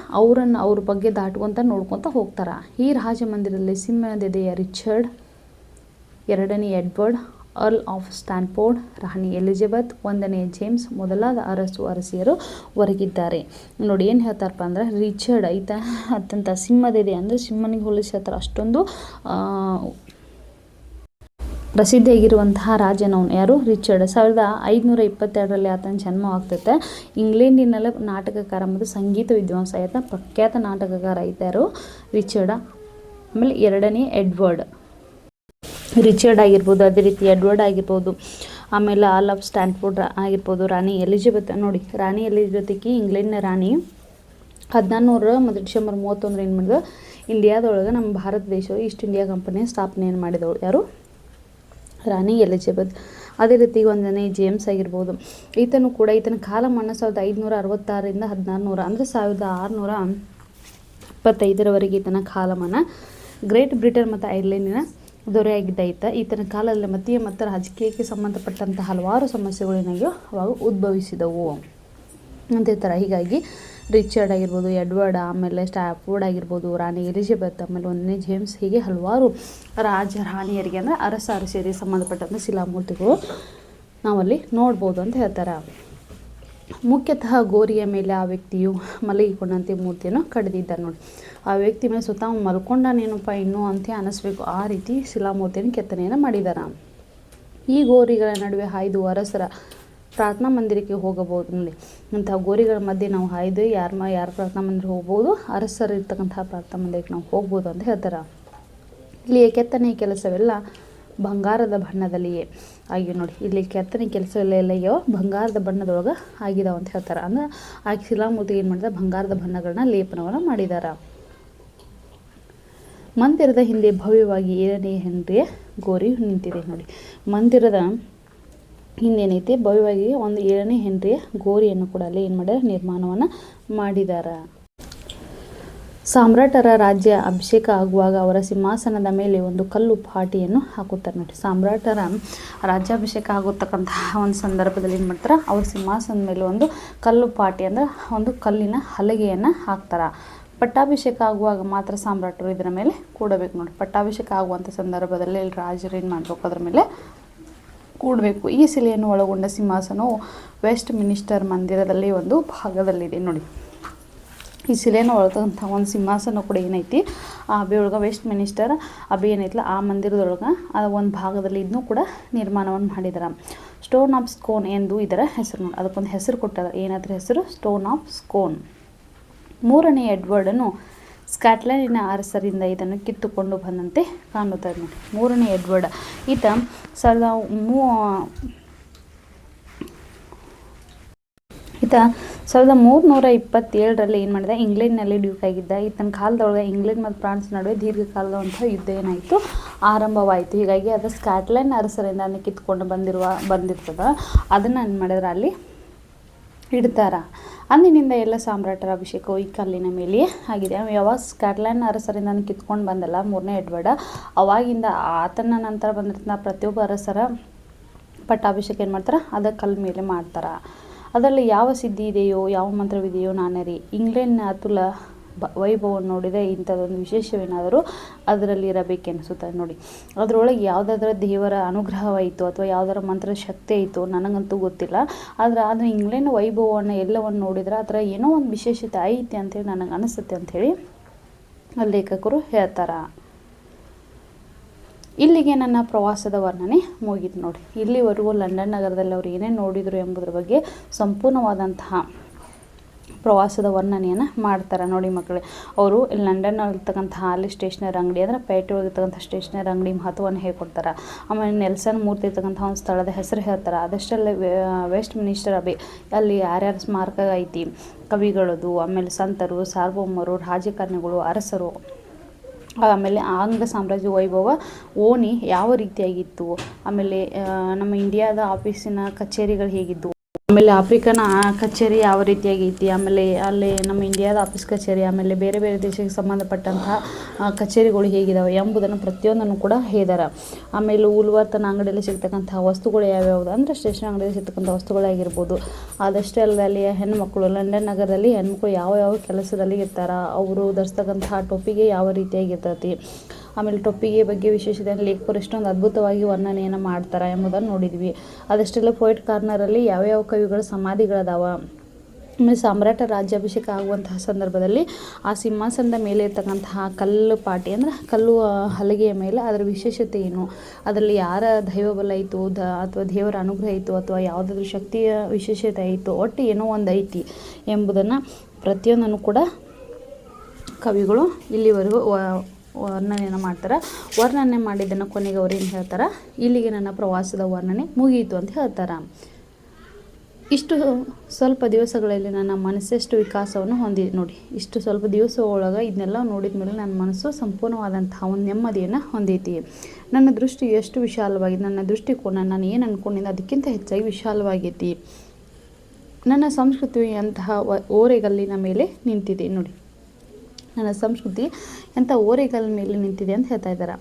ಅವ್ರ ಬಗ್ಗೆ ದಾಟ್ಕೊತ ನೋಡ್ಕೊತ ಹೋಗ್ತಾರೆ. ಈ ರಾಜಮಂದಿರದಲ್ಲಿ ಸಿಂಹದೆದೆಯ ರಿಚರ್ಡ್, 2ನೇ ಎಡ್ವರ್ಡ್, ಅರ್ಲ್ ಆಫ್ ಸ್ಟ್ಯಾನ್ಫೋರ್ಡ್, ರಾಣಿ ಎಲಿಜಬೆತ್, 1ನೇ ಜೇಮ್ಸ್ ಮೊದಲಾದ ಅರಸಿಯರು ಹೊರಗಿದ್ದಾರೆ ನೋಡಿ. ಏನು ಹೇಳ್ತಾರಪ್ಪ ಅಂದ್ರೆ ರಿಚರ್ಡ್ ಐತ ಅತ್ಯಂತ ಸಿಂಹದೆದೆ ಅಂದರೆ ಸಿಂಹನಿಗೆ ಹೋಲಿಸಿ ಹೇಳ್ತಾರೆ. ಅಷ್ಟೊಂದು ಪ್ರಸಿದ್ಧಿಯಾಗಿರುವಂತಹ ರಾಜನವನು ಯಾರು? ರಿಚರ್ಡ್. 1522 ಆತನ ಜನ್ಮ ಆಗ್ತೈತೆ. ಇಂಗ್ಲೆಂಡಿನಲ್ಲಿ ನಾಟಕಕಾರ ಮತ್ತು ಸಂಗೀತ ವಿದ್ವಾಂಸ ಆಯ್ತ, ಪ್ರಖ್ಯಾತ ನಾಟಕಕಾರ ಐತಾರು ರಿಚರ್ಡ್. ಆಮೇಲೆ 2ನೇ ಎಡ್ವರ್ಡ್, ರಿಚರ್ಡ್ ಆಗಿರ್ಬೋದು, ಅದೇ ರೀತಿ ಎಡ್ವರ್ಡ್ ಆಗಿರ್ಬೋದು. ಆಮೇಲೆ ಆಲ್ ಆಫ್ ಸ್ಟ್ಯಾನ್ಫೋರ್ಡ್ ಆಗಿರ್ಬೋದು. ರಾಣಿ ಎಲಿಜಬೆತ್ ನೋಡಿ, ರಾಣಿ ಎಲಿಜಬೆತ್ಗೆ ಇಂಗ್ಲೆಂಡ್ನ ರಾಣಿ 1400 ಮತ್ತು ಡಿಸೆಂಬರ್ 31 ಏನು ಮಾಡಿದ್ರು, ಇಂಡಿಯಾದೊಳಗೆ ನಮ್ಮ ಭಾರತ ದೇಶವು ಈಸ್ಟ್ ಇಂಡಿಯಾ ಕಂಪನಿಯ ಸ್ಥಾಪನೆಯನ್ನು ಮಾಡಿದವಳು ಯಾರು? ರಾಣಿ ಎಲಿಜಬೆತ್. ಅದೇ ರೀತಿ 1ನೇ ಜೇಮ್ಸ್ ಆಗಿರ್ಬೋದು. ಈತನು ಕೂಡ ಈತನ ಕಾಲಮಾನ 1566ರಿಂದ 1600 ಅಂದರೆ 1625ರವರೆಗೆ ಈತನ ಕಾಲಮಾನ. ಗ್ರೇಟ್ ಬ್ರಿಟನ್ ಮತ್ತು ಐರ್ಲೆಂಡಿನ ದೊರೆಯಾಗಿದ್ದ ಈತನ ಕಾಲದಲ್ಲಿ ಮತೀಯ ಮತ್ತು ರಾಜಕೀಯಕ್ಕೆ ಸಂಬಂಧಪಟ್ಟಂಥ ಹಲವಾರು ಸಮಸ್ಯೆಗಳೇನಾಗಿ ಅವಾಗ ಉದ್ಭವಿಸಿದವು ಅಂತ ಹೇಳ್ತಾರೆ. ಹೀಗಾಗಿ ರಿಚರ್ಡ್ ಆಗಿರ್ಬೋದು, ಎಡ್ವರ್ಡ್, ಆಮೇಲೆ ಸ್ಟ್ಯಾಫೋರ್ಡ್ ಆಗಿರ್ಬೋದು, ರಾಣಿ ಎಲಿಜಬೆತ್, ಆಮೇಲೆ 1ನೇ ಜೇಮ್ಸ್, ಹೀಗೆ ಹಲವಾರು ರಾಜ ರಾಣಿಯರಿಗೆ ಅಂದರೆ ಅರಸಿಯರಿಗೆ ಸಂಬಂಧಪಟ್ಟಂಥ ಶಿಲಾಮೂರ್ತಿಗಳು ನಾವಲ್ಲಿ ನೋಡ್ಬೋದು ಅಂತ ಹೇಳ್ತಾರೆ. ಮುಖ್ಯತಃ ಗೋರಿಯ ಮೇಲೆ ಆ ವ್ಯಕ್ತಿಯು ಮಲಗಿಕೊಂಡಂತೆ ಮೂರ್ತಿಯನ್ನು ಕಡಿದಿದ್ದಾರೆ ನೋಡಿ. ಆ ವ್ಯಕ್ತಿ ಮೇಲೆ ಸ್ವತಃ ಮಲ್ಕೊಂಡನೇನಪ್ಪ ಇನ್ನೂ ಅಂತ ಅನ್ನಿಸ್ಬೇಕು, ಆ ರೀತಿ ಶಿಲಾಮೂರ್ತಿಯನ್ನು ಕೆತ್ತನೆಯನ್ನು ಮಾಡಿದ್ದಾರೆ. ಈ ಗೋರಿಗಳ ನಡುವೆ ಹಾಯ್ದು ಅರಸರ ಪ್ರಾರ್ಥನಾ ಮಂದಿರಕ್ಕೆ ಹೋಗಬಹುದು ನೋಡಿ. ಇಂತಹ ಗೋರಿಗಳ ಮಧ್ಯೆ ನಾವು ಹಾಯ್ದು ಯಾರು ಪ್ರಾರ್ಥನಾ ಮಂದಿರ ಹೋಗ್ಬೋದು, ಅರಸರು ಇರ್ತಕ್ಕಂತಹ ಪ್ರಾರ್ಥನಾ ಮಂದಿರಕ್ಕೆ ನಾವು ಹೋಗ್ಬೋದು ಅಂತ ಹೇಳ್ತಾರೆ. ಇಲ್ಲಿಯ ಕೆತ್ತನೆಯ ಕೆಲಸವೆಲ್ಲ ಬಂಗಾರದ ಬಣ್ಣದಲ್ಲಿಯೇ ಆಗಿ ನೋಡಿ. ಇಲ್ಲಿ ಕೆತ್ತನೆ ಕೆಲಸವೆಲ್ಲ ಬಂಗಾರದ ಬಣ್ಣದೊಳಗೆ ಆಗಿದಾವೆ ಅಂತ ಹೇಳ್ತಾರೆ. ಅಂದ್ರೆ ಆ ಶಿಲಾಮೂರ್ತಿಗೆ ಏನು ಮಾಡಿದ್ರೆ ಬಂಗಾರದ ಬಣ್ಣಗಳನ್ನ ಲೇಪನವನ್ನು ಮಾಡಿದ್ದಾರೆ. ಮಂದಿರದ ಹಿಂದೆ ಭವ್ಯವಾಗಿ 7ನೇ ಹೆನ್ರಿಯ ಗೋರಿ ನಿಂತಿದೆ ನೋಡಿ. ಮಂದಿರದ ಹಿಂದೇನೈತಿ ಭವ್ಯವಾಗಿ ಒಂದು 7ನೇ ಹೆನ್ರಿಯ ಗೋರಿಯನ್ನು ಕೂಡ ಅಲ್ಲಿ ಏನು ಮಾಡ್ಯಾರ, ನಿರ್ಮಾಣವನ್ನು ಮಾಡಿದ್ದಾರೆ. ಸಾಮ್ರಾಟರ ರಾಜ್ಯ ಅಭಿಷೇಕ ಆಗುವಾಗ ಅವರ ಸಿಂಹಾಸನದ ಮೇಲೆ ಒಂದು ಕಲ್ಲು ಪಾಟಿಯನ್ನು ಹಾಕುತ್ತಾರೆ ನೋಡಿ. ಸಾಮ್ರಾಟರ ರಾಜ್ಯಾಭಿಷೇಕ ಆಗುತ್ತಕ್ಕಂತಹ ಒಂದು ಸಂದರ್ಭದಲ್ಲಿ ಏನು ಮಾಡ್ತಾರೆ, ಅವ್ರ ಸಿಂಹಾಸನದ ಮೇಲೆ ಒಂದು ಕಲ್ಲು ಪಾಟಿ ಅಂದರೆ ಒಂದು ಕಲ್ಲಿನ ಹಲಗೆಯನ್ನು ಹಾಕ್ತಾರೆ. ಪಟ್ಟಾಭಿಷೇಕ ಆಗುವಾಗ ಮಾತ್ರ ಸಾಮ್ರಾಟರು ಇದರ ಮೇಲೆ ಕೂಡಬೇಕು ನೋಡಿ. ಪಟ್ಟಾಭಿಷೇಕ ಆಗುವಂಥ ಸಂದರ್ಭದಲ್ಲಿ ರಾಜರು ಏನು ಮಾಡಬೇಕು, ಅದರ ಮೇಲೆ ಕೂಡಬೇಕು. ಈ ಶಿಲೆಯನ್ನು ಒಳಗೊಂಡ ಸಿಂಹಾಸನವು ವೆಸ್ಟ್ ಮಿನಿಸ್ಟರ್ ಮಂದಿರದಲ್ಲಿ ಒಂದು ಭಾಗದಲ್ಲಿದೆ ನೋಡಿ. ಈ ಶಿಲೆಯನ್ನು ಒಳಗಂಥ ಒಂದು ಸಿಂಹಾಸನ ಕೂಡ ಏನೈತಿ ಆ ಅಬೆ ಒಳಗೆ ವೆಸ್ಟ್ ಮಿನಿಸ್ಟರ್ ಅಬೆ ಏನೈತಿಲ್ಲ ಆ ಮಂದಿರದೊಳಗೆ ಆ ಒಂದು ಭಾಗದಲ್ಲಿ ಇದನ್ನು ಕೂಡ ನಿರ್ಮಾಣವನ್ನು ಮಾಡಿದ್ದಾರೆ. ಸ್ಟೋನ್ ಆಫ್ ಸ್ಕೋನ್ ಎಂದು ಇದರ ಹೆಸರು ನೋಡಿ. ಅದಕ್ಕೊಂದು ಹೆಸರು ಕೊಟ್ಟಿದ್ದಾರೆ. ಏನಾದ್ರ ಹೆಸರು? Stone of Scone. 3ನೇ ಎಡ್ವರ್ಡನು ಸ್ಕಾಟ್ಲೆಂಡಿನ ಅರಸರಿಂದ ಇದನ್ನು ಕಿತ್ತುಕೊಂಡು ಬಂದಂತೆ ಕಾಣುತ್ತದೆ ನೋಡಿ. 3ನೇ ಎಡ್ವರ್ಡ್ ಈತ 1327ರಲ್ಲಿ ಏನು ಮಾಡಿದ, ಇಂಗ್ಲೆಂಡ್ನಲ್ಲಿ ಡ್ಯೂಕ್ ಆಗಿದ್ದ. ಈತನ ಕಾಲದೊಳಗೆ ಇಂಗ್ಲೆಂಡ್ ಮತ್ತು ಫ್ರಾನ್ಸ್ ನಡುವೆ ದೀರ್ಘಕಾಲದಂಥ ಯುದ್ಧ ಏನಾಯಿತು ಆರಂಭವಾಯಿತು. ಹೀಗಾಗಿ ಅದು ಸ್ಕಾಟ್ಲೆಂಡ್ ಅರಸರಿಂದ ಅದನ್ನು ಕಿತ್ಕೊಂಡು ಬಂದಿರ್ತದ. ಅದನ್ನು ಏನು ಮಾಡಿದ್ರೆ ಅಲ್ಲಿ ಇಡ್ತಾರ. ಅಂದಿನಿಂದ ಎಲ್ಲ ಸಾಮ್ರಾಟರ ಅಭಿಷೇಕವು ಈ ಕಲ್ಲಿನ ಮೇಲೆಯೇ ಆಗಿದೆ. ಯಾವಾಗ ಸ್ಕಾಟ್ಲೆಂಡ್ ಅರಸರಿಂದ ಕಿತ್ಕೊಂಡು ಬಂದಲ್ಲ 3ನೇ ಎಡ್ವರ್ಡ್, ಅವಾಗಿಂದ ಆತನ ನಂತರ ಬಂದಿರ್ತನ ಪ್ರತಿಯೊಬ್ಬ ಅರಸರ ಪಟ್ಟಾಭಿಷೇಕ ಏನು ಮಾಡ್ತಾರೆ, ಅದ ಕಲ್ಲು ಮೇಲೆ ಮಾಡ್ತಾರೆ. ಅದರಲ್ಲಿ ಯಾವ ಸಿದ್ಧಿ ಇದೆಯೋ ಯಾವ ಮಂತ್ರವಿದೆಯೋ ನಾನರಿ. ಇಂಗ್ಲೆಂಡ್ನ ಅತುಲ ವೈಭವವನ್ನು ನೋಡಿದರೆ ಇಂಥದ್ದೊಂದು ವಿಶೇಷವೇನಾದರೂ ಅದರಲ್ಲಿ ಇರಬೇಕೆನಿಸುತ್ತದೆ ನೋಡಿ. ಅದರೊಳಗೆ ಯಾವುದಾದ್ರೂ ದೇವರ ಅನುಗ್ರಹವಾಯಿತು ಅಥವಾ ಯಾವುದರ ಮಂತ್ರ ಶಕ್ತಿ ಆಯಿತು ನನಗಂತೂ ಗೊತ್ತಿಲ್ಲ. ಆದರೆ ಇಂಗ್ಲೆಂಡ್ ವೈಭವವನ್ನು ಎಲ್ಲವನ್ನು ನೋಡಿದ್ರೆ ಅದರ ಏನೋ ಒಂದು ವಿಶೇಷತೆ ಐತಿ ಅಂತೇಳಿ ನನಗೆ ಅನಿಸುತ್ತೆ ಅಂಥೇಳಿ ಲೇಖಕರು ಹೇಳ್ತಾರೆ. ಇಲ್ಲಿಗೆ ನನ್ನ ಪ್ರವಾಸದ ವರ್ಣನೆ ಮುಗೀತು ನೋಡಿ. ಇಲ್ಲಿವರೆಗೂ ಲಂಡನ್ ನಗರದಲ್ಲಿ ಅವರು ಏನೇನು ನೋಡಿದರು ಎಂಬುದರ ಬಗ್ಗೆ ಸಂಪೂರ್ಣವಾದಂತಹ ಪ್ರವಾಸದ ವರ್ಣನೆಯನ್ನು ಮಾಡ್ತಾರೆ ನೋಡಿ ಮಕ್ಕಳೇ. ಅವರು ಲಂಡನ್ನಲ್ಲಿರ್ತಕ್ಕಂತಹ ಅಲ್ಲಿ ಸ್ಟೇಷನರಿ ಅಂಗಡಿ ಅಂದರೆ ಪೇಟೆ ಒಳಗಿರ್ತಕ್ಕಂಥ ಸ್ಟೇಷನರಿ ಅಂಗಡಿ ಮಹತ್ವವನ್ನು ಹೇಳ್ಕೊಡ್ತಾರೆ. ಆಮೇಲೆ ನೆಲ್ಸನ್ ಮೂರ್ತಿ ಇರ್ತಕ್ಕಂಥ ಒಂದು ಸ್ಥಳದ ಹೆಸರು ಹೇಳ್ತಾರೆ. ಅದಷ್ಟಲ್ಲೇ ವೆಸ್ಟ್ ಮಿನಿಸ್ಟರ್ ಅಬೆ ಅಲ್ಲಿ ಯಾರ್ಯಾರು ಸ್ಮಾರಕ ಐತಿ, ಕವಿಗಳದು, ಆಮೇಲೆ ಸಂತರು, ಸಾರ್ವಭೌಮರು, ರಾಜಕಾರಣಿಗಳು, ಅರಸರು, ಆಮೇಲೆ ಆಂಗ್ಲ ಸಾಮ್ರಾಜ್ಯ ವೈಭವ ಓಣಿ ಯಾವ ರೀತಿಯಾಗಿತ್ತು, ಆಮೇಲೆ ನಮ್ಮ ಇಂಡಿಯಾದ ಆಫೀಸಿನ ಕಚೇರಿಗಳು ಹೇಗಿದ್ದವು, ಆಮೇಲೆ ಆಫ್ರಿಕನ್ ಕಚೇರಿ ಯಾವ ರೀತಿಯಾಗೈತಿ, ಆಮೇಲೆ ಅಲ್ಲಿ ನಮ್ಮ ಇಂಡಿಯಾದ ಆಫೀಸ್ ಕಚೇರಿ, ಆಮೇಲೆ ಬೇರೆ ಬೇರೆ ದೇಶಕ್ಕೆ ಸಂಬಂಧಪಟ್ಟಂತಹ ಕಚೇರಿಗಳು ಹೇಗಿದ್ದಾವೆ ಎಂಬುದನ್ನು ಪ್ರತಿಯೊಂದನ್ನು ಕೂಡ ಹೇಳಿದಾರೆ. ಆಮೇಲೆ ಉಲ್ವರ್ತನ ಅಂಗಡಿಯಲ್ಲಿ ಸಿಗ್ತಕ್ಕಂಥ ವಸ್ತುಗಳು ಯಾವ್ಯಾವುದು ಅಂದರೆ ಸ್ಟೇಷನರಿ ಅಂಗಡಿಯಲ್ಲಿ ಸಿಗ್ತಕ್ಕಂಥ ವಸ್ತುಗಳಾಗಿರ್ಬೋದು. ಅದಷ್ಟೇ ಅಲ್ಲದೆ ಅಲ್ಲಿ ಹೆಣ್ಮಕ್ಳು ಲಂಡನ್ ನಗರದಲ್ಲಿ ಹೆಣ್ಮಕ್ಳು ಯಾವ ಕೆಲಸದಲ್ಲಿ ಇರ್ತಾರೆ, ಅವರು ಧರಿಸ್ತಕ್ಕಂತಹ ಟೊಪ್ಪಿಗೆ ಯಾವ ರೀತಿಯಾಗಿರ್ತೈತಿ, ಆಮೇಲೆ ಟೊಪ್ಪಿಗೆ ಬಗ್ಗೆ ವಿಶೇಷತೆಯನ್ನು ಲೇಖಕರು ಎಷ್ಟೊಂದು ಅದ್ಭುತವಾಗಿ ವರ್ಣನೆಯನ್ನು ಮಾಡ್ತಾರೆ ಎಂಬುದನ್ನು ನೋಡಿದ್ವಿ. ಅದಷ್ಟೆಲ್ಲ ಪೋಯಿಟ್ ಕಾರ್ನರಲ್ಲಿ ಯಾವ್ಯಾವ ಕವಿಗಳ ಸಮಾಧಿಗಳದಾವ. ಆಮೇಲೆ ಸಾಮ್ರಾಟ ರಾಜ್ಯಾಭಿಷೇಕ ಆಗುವಂತಹ ಸಂದರ್ಭದಲ್ಲಿ ಆ ಸಿಂಹಾಸನದ ಮೇಲೆ ಇರ್ತಕ್ಕಂತಹ ಕಲ್ಲು ಪಾಟಿ ಅಂದರೆ ಕಲ್ಲು ಹಲಗೆಯ ಮೇಲೆ ಅದರ ವಿಶೇಷತೆ ಏನು, ಅದರಲ್ಲಿ ಯಾರ ದೈವಬಲ ಆಯಿತು ಅಥವಾ ದೇವರ ಅನುಗ್ರಹ ಆಯಿತು ಅಥವಾ ಯಾವುದಾದ್ರೂ ಶಕ್ತಿಯ ವಿಶೇಷತೆ ಆಯಿತು, ಒಟ್ಟು ಏನೋ ಒಂದು ಐತಿ ಎಂಬುದನ್ನು ಪ್ರತಿಯೊಂದನ್ನು ಕೂಡ ಕವಿಗಳು ಇಲ್ಲಿವರೆಗೂ ವರ್ಣನೆಯನ್ನು ಮಾಡ್ತಾರೆ. ವರ್ಣನೆ ಮಾಡಿದ್ದನ್ನು ಕೊನೆಗೆ ಅವ್ರು ಏನು ಹೇಳ್ತಾರೆ, ಇಲ್ಲಿಗೆ ನನ್ನ ಪ್ರವಾಸದ ವರ್ಣನೆ ಮುಗಿಯಿತು ಅಂತ ಹೇಳ್ತಾರೆ. ಇಷ್ಟು ಸ್ವಲ್ಪ ದಿವಸಗಳಲ್ಲಿ ನನ್ನ ಮನಸ್ಸೆಷ್ಟು ವಿಕಾಸವನ್ನು ಹೊಂದಿದೆ ನೋಡಿ. ಇಷ್ಟು ಸ್ವಲ್ಪ ದಿವಸ ಒಳಗೆ ಇದನ್ನೆಲ್ಲ ನೋಡಿದ ಮೇಲೆ ನನ್ನ ಮನಸ್ಸು ಸಂಪೂರ್ಣವಾದಂತಹ ಒಂದು ನೆಮ್ಮದಿಯನ್ನು ಹೊಂದೈತಿ. ನನ್ನ ದೃಷ್ಟಿ ಎಷ್ಟು ವಿಶಾಲವಾಗಿದೆ, ನನ್ನ ದೃಷ್ಟಿಕೋನ ನಾನು ಏನು ಅಂದ್ಕೊಂಡಿದ್ದೆ ಅದಕ್ಕಿಂತ ಹೆಚ್ಚಾಗಿ ವಿಶಾಲವಾಗೈತಿ. ನನ್ನ ಸಂಸ್ಕೃತಿ ಅಂತಹ ಓರೆಗಲ್ಲಿನ ಮೇಲೆ ನಿಂತಿದೆ ನೋಡಿ. ನನ್ನ ಸಂಸ್ಕೃತಿ ಎಂಥ ಓರೆಗಲ್ ಮೇಲೆ ನಿಂತಿದೆ ಅಂತ ಹೇಳ್ತಾ ಇದ್ದಾರೆ.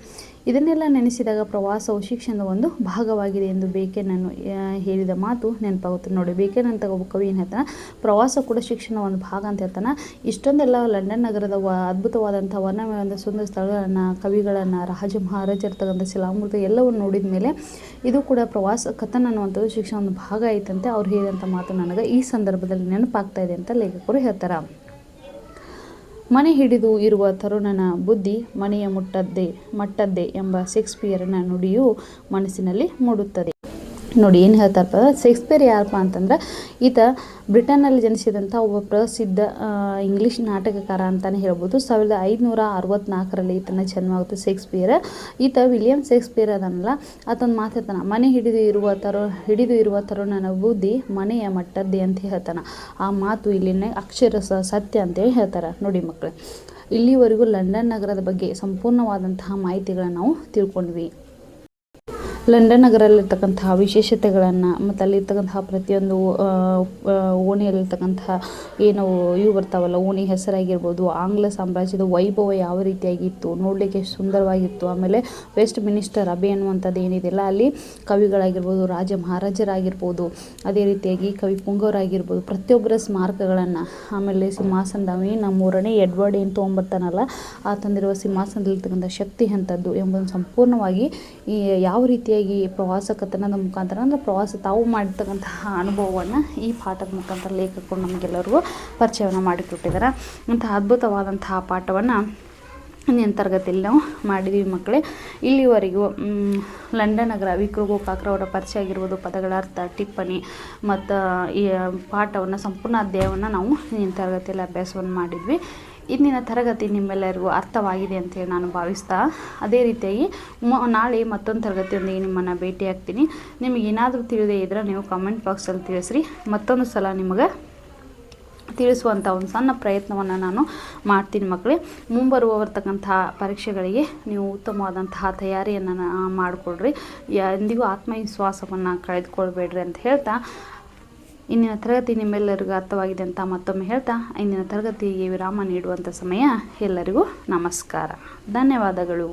ಇದನ್ನೆಲ್ಲ ನೆನೆಸಿದಾಗ ಪ್ರವಾಸವು ಶಿಕ್ಷಣದ ಒಂದು ಭಾಗವಾಗಿದೆ ಎಂದು ಬೇಕೆನನ್ನು ಹೇಳಿದ ಮಾತು ನೆನಪಾಗುತ್ತೆ ನೋಡಿ. ಬೇಕೆನಂತ ಒಬ್ಬ ಕವಿ ಏನು ಹೇಳ್ತಾನೆ, ಪ್ರವಾಸ ಕೂಡ ಶಿಕ್ಷಣ ಒಂದು ಭಾಗ ಅಂತ ಹೇಳ್ತಾನೆ. ಇಷ್ಟೊಂದೆಲ್ಲ ಲಂಡನ್ ನಗರದ ಅದ್ಭುತವಾದಂಥ ವರ್ಣಮಯವಾದ ಸುಂದರ ಸ್ಥಳಗಳನ್ನು, ಕವಿಗಳನ್ನು, ರಾಜ ಮಹಾರಾಜರ್ತಕ್ಕಂಥ ಶಿಲಾಮೂರ್ತಿ ಎಲ್ಲವನ್ನು ನೋಡಿದ ಮೇಲೆ ಇದು ಕೂಡ ಪ್ರವಾಸ ಕಥನ ಅನ್ನುವಂಥದ್ದು ಶಿಕ್ಷಣ ಒಂದು ಭಾಗ ಐತಂತೆ ಅವ್ರು ಹೇಳಿದಂಥ ಮಾತು ನನಗೆ ಈ ಸಂದರ್ಭದಲ್ಲಿ ನೆನಪಾಗ್ತಾ ಇದೆ ಅಂತ ಲೇಖಕರು ಹೇಳ್ತಾರೆ. ಮನೆ ಹಿಡಿದು ಇರುವ ತರುಣನ ಬುದ್ಧಿ ಮನೆಯ ಮಟ್ಟದ್ದೇ ಎಂಬ ಶೇಕ್ಸ್ಪಿಯರ್ನ ನುಡಿಯು ಮನಸ್ಸಿನಲ್ಲಿ ಮೂಡುತ್ತದೆ ನೋಡಿ. ಏನು ಹೇಳ್ತಾರಪ್ಪ, ಶೇಕ್ಸ್ಪಿಯರ್ ಯಾರಪ್ಪ ಅಂತಂದ್ರೆ ಈತ ಬ್ರಿಟನ್ನಲ್ಲಿ ಜನಿಸಿದಂಥ ಒಬ್ಬ ಪ್ರಸಿದ್ಧ ಇಂಗ್ಲೀಷ್ ನಾಟಕಕಾರ ಅಂತಲೇ ಹೇಳ್ಬೋದು. 1564ರಲ್ಲಿ ಈತನ ಜನ್ಮ ಆಗುತ್ತೆ ಶೇಕ್ಸ್ಪಿಯರ್. ಈತ ವಿಲಿಯಂ ಶೇಕ್ಸ್ಪಿಯರ್ ಅದನ್ನಲ್ಲ, ಆತನ ಮಾತಾಡ್ತಾನೆ, ಮನೆ ಹಿಡಿದು ಇರುವ ತರುಣನ ಬುದ್ಧಿ ಮನೆಯ ಮಟ್ಟದ್ದೇ ಅಂತ ಹೇಳ್ತಾನೆ. ಆ ಮಾತು ಇಲ್ಲಿನ ಅಕ್ಷರ ಸತ್ಯ ಅಂತೇಳಿ ಹೇಳ್ತಾರೆ ನೋಡಿ ಮಕ್ಕಳು. ಇಲ್ಲಿವರೆಗೂ ಲಂಡನ್ ನಗರದ ಬಗ್ಗೆ ಸಂಪೂರ್ಣವಾದಂತಹ ಮಾಹಿತಿಗಳನ್ನು ನಾವು ತಿಳ್ಕೊಂಡ್ವಿ. ಲಂಡನ್ ನಗರಲ್ಲಿರ್ತಕ್ಕಂತಹ ವಿಶೇಷತೆಗಳನ್ನು ಮತ್ತು ಅಲ್ಲಿರ್ತಕ್ಕಂತಹ ಪ್ರತಿಯೊಂದು ಓಣಿಯಲ್ಲಿರ್ತಕ್ಕಂತಹ ಏನು ಇವು ಬರ್ತಾವಲ್ಲ, ಓಣಿ ಹೆಸರಾಗಿರ್ಬೋದು, ಆಂಗ್ಲ ಸಾಮ್ರಾಜ್ಯದ ವೈಭವ ಯಾವ ರೀತಿಯಾಗಿತ್ತು, ನೋಡಲಿಕ್ಕೆ ಎಷ್ಟು ಸುಂದರವಾಗಿತ್ತು. ಆಮೇಲೆ ವೆಸ್ಟ್ ಮಿನಿಸ್ಟರ್ ಅಬೆ ಅನ್ನುವಂಥದ್ದು ಏನಿದೆಯಲ್ಲ, ಅಲ್ಲಿ ಕವಿಗಳಾಗಿರ್ಬೋದು, ರಾಜ ಮಹಾರಾಜರಾಗಿರ್ಬೋದು, ಅದೇ ರೀತಿಯಾಗಿ ಕವಿ ಪುಂಗವರಾಗಿರ್ಬೋದು, ಪ್ರತಿಯೊಬ್ಬರ ಸ್ಮಾರಕಗಳನ್ನು, ಆಮೇಲೆ ಸಿಂಹಾಸನದ ನಮ್ಮ 3ನೇ ಎಡ್ವರ್ಡ್ ಏನು ತೊಗೊಂಬರ್ತಾನಲ್ಲ ಆ ತಂದಿರುವ ಸಿಂಹಾಸನದಲ್ಲಿರ್ತಕ್ಕಂಥ ಶಕ್ತಿ ಅಂಥದ್ದು ಎಂಬುದನ್ನು ಸಂಪೂರ್ಣವಾಗಿ ಯಾವ ರೀತಿಯಾಗಿ ರೀತಿಯಾಗಿ ಪ್ರವಾಸ ಕಥನದ ಮುಖಾಂತರ ಅಂದರೆ ಪ್ರವಾಸ ತಾವು ಮಾಡಿರ್ತಕ್ಕಂತಹ ಅನುಭವವನ್ನು ಈ ಪಾಠದ ಮುಖಾಂತರ ಲೇಖಕರು ನಮಗೆಲ್ಲರಿಗೂ ಪರಿಚಯವನ್ನು ಮಾಡಿಕೊಟ್ಟಿದ್ದಾರೆ. ಅಂತಹ ಅದ್ಭುತವಾದಂತಹ ಪಾಠವನ್ನು ಇಂದಿನ ತರಗತಿಯಲ್ಲಿ ನಾವು ಮಾಡಿದ್ವಿ ಮಕ್ಕಳೇ. ಇಲ್ಲಿವರೆಗೂ ಲಂಡನ್ ನಗರ ವಿಕ್ರು ಗೋಕಾಕ್ರ ಅವರ ಪರಿಚಯ ಆಗಿರ್ಬೋದು, ಪದಗಳ ಅರ್ಥ, ಟಿಪ್ಪಣಿ ಮತ್ತು ಈ ಪಾಠವನ್ನು ಸಂಪೂರ್ಣ ಅಧ್ಯಾಯವನ್ನು ನಾವು ಇಂದಿನ ತರಗತಿಯಲ್ಲಿ ಅಭ್ಯಾಸವನ್ನು ಮಾಡಿದ್ವಿ. ಇಂದಿನ ತರಗತಿ ನಿಮ್ಮೆಲ್ಲರಿಗೂ ಅರ್ಥವಾಗಿದೆ ಅಂತೇಳಿ ನಾನು ಭಾವಿಸ್ತಾ, ಅದೇ ರೀತಿಯಾಗಿ ನಾಳೆ ಮತ್ತೊಂದು ತರಗತಿಯೊಂದಿಗೆ ನಿಮ್ಮನ್ನು ಭೇಟಿಯಾಗ್ತೀನಿ. ನಿಮಗೆ ಏನಾದರೂ ತಿಳಿದೇ ಇದ್ದರೆ ನೀವು ಕಮೆಂಟ್ ಬಾಕ್ಸಲ್ಲಿ ತಿಳಿಸ್ರಿ. ಮತ್ತೊಂದು ಸಲ ನಿಮಗೆ ತಿಳಿಸುವಂಥ ಒಂದು ಸಣ್ಣ ಪ್ರಯತ್ನವನ್ನು ನಾನು ಮಾಡ್ತೀನಿ ಮಕ್ಕಳೇ. ಮುಂಬರುವ ಬರ್ತಕ್ಕಂತಹ ಪರೀಕ್ಷೆಗಳಿಗೆ ನೀವು ಉತ್ತಮವಾದಂತಹ ತಯಾರಿಯನ್ನು ಮಾಡಿಕೊಡ್ರಿ. ಎಂದಿಗೂ ಆತ್ಮವಿಶ್ವಾಸವನ್ನು ಕಳೆದುಕೊಳ್ಬೇಡ್ರಿ ಅಂತ ಹೇಳ್ತಾ, ಇಂದಿನ ತರಗತಿ ನಿಮ್ಮೆಲ್ಲರಿಗೂ ಅರ್ಥವಾಗಿದೆ ಅಂತ ಮತ್ತೊಮ್ಮೆ ಹೇಳ್ತಾ, ಇಂದಿನ ತರಗತಿಗೆ ವಿರಾಮ ನೀಡುವಂಥ ಸಮಯ. ಎಲ್ಲರಿಗೂ ನಮಸ್ಕಾರ, ಧನ್ಯವಾದಗಳು.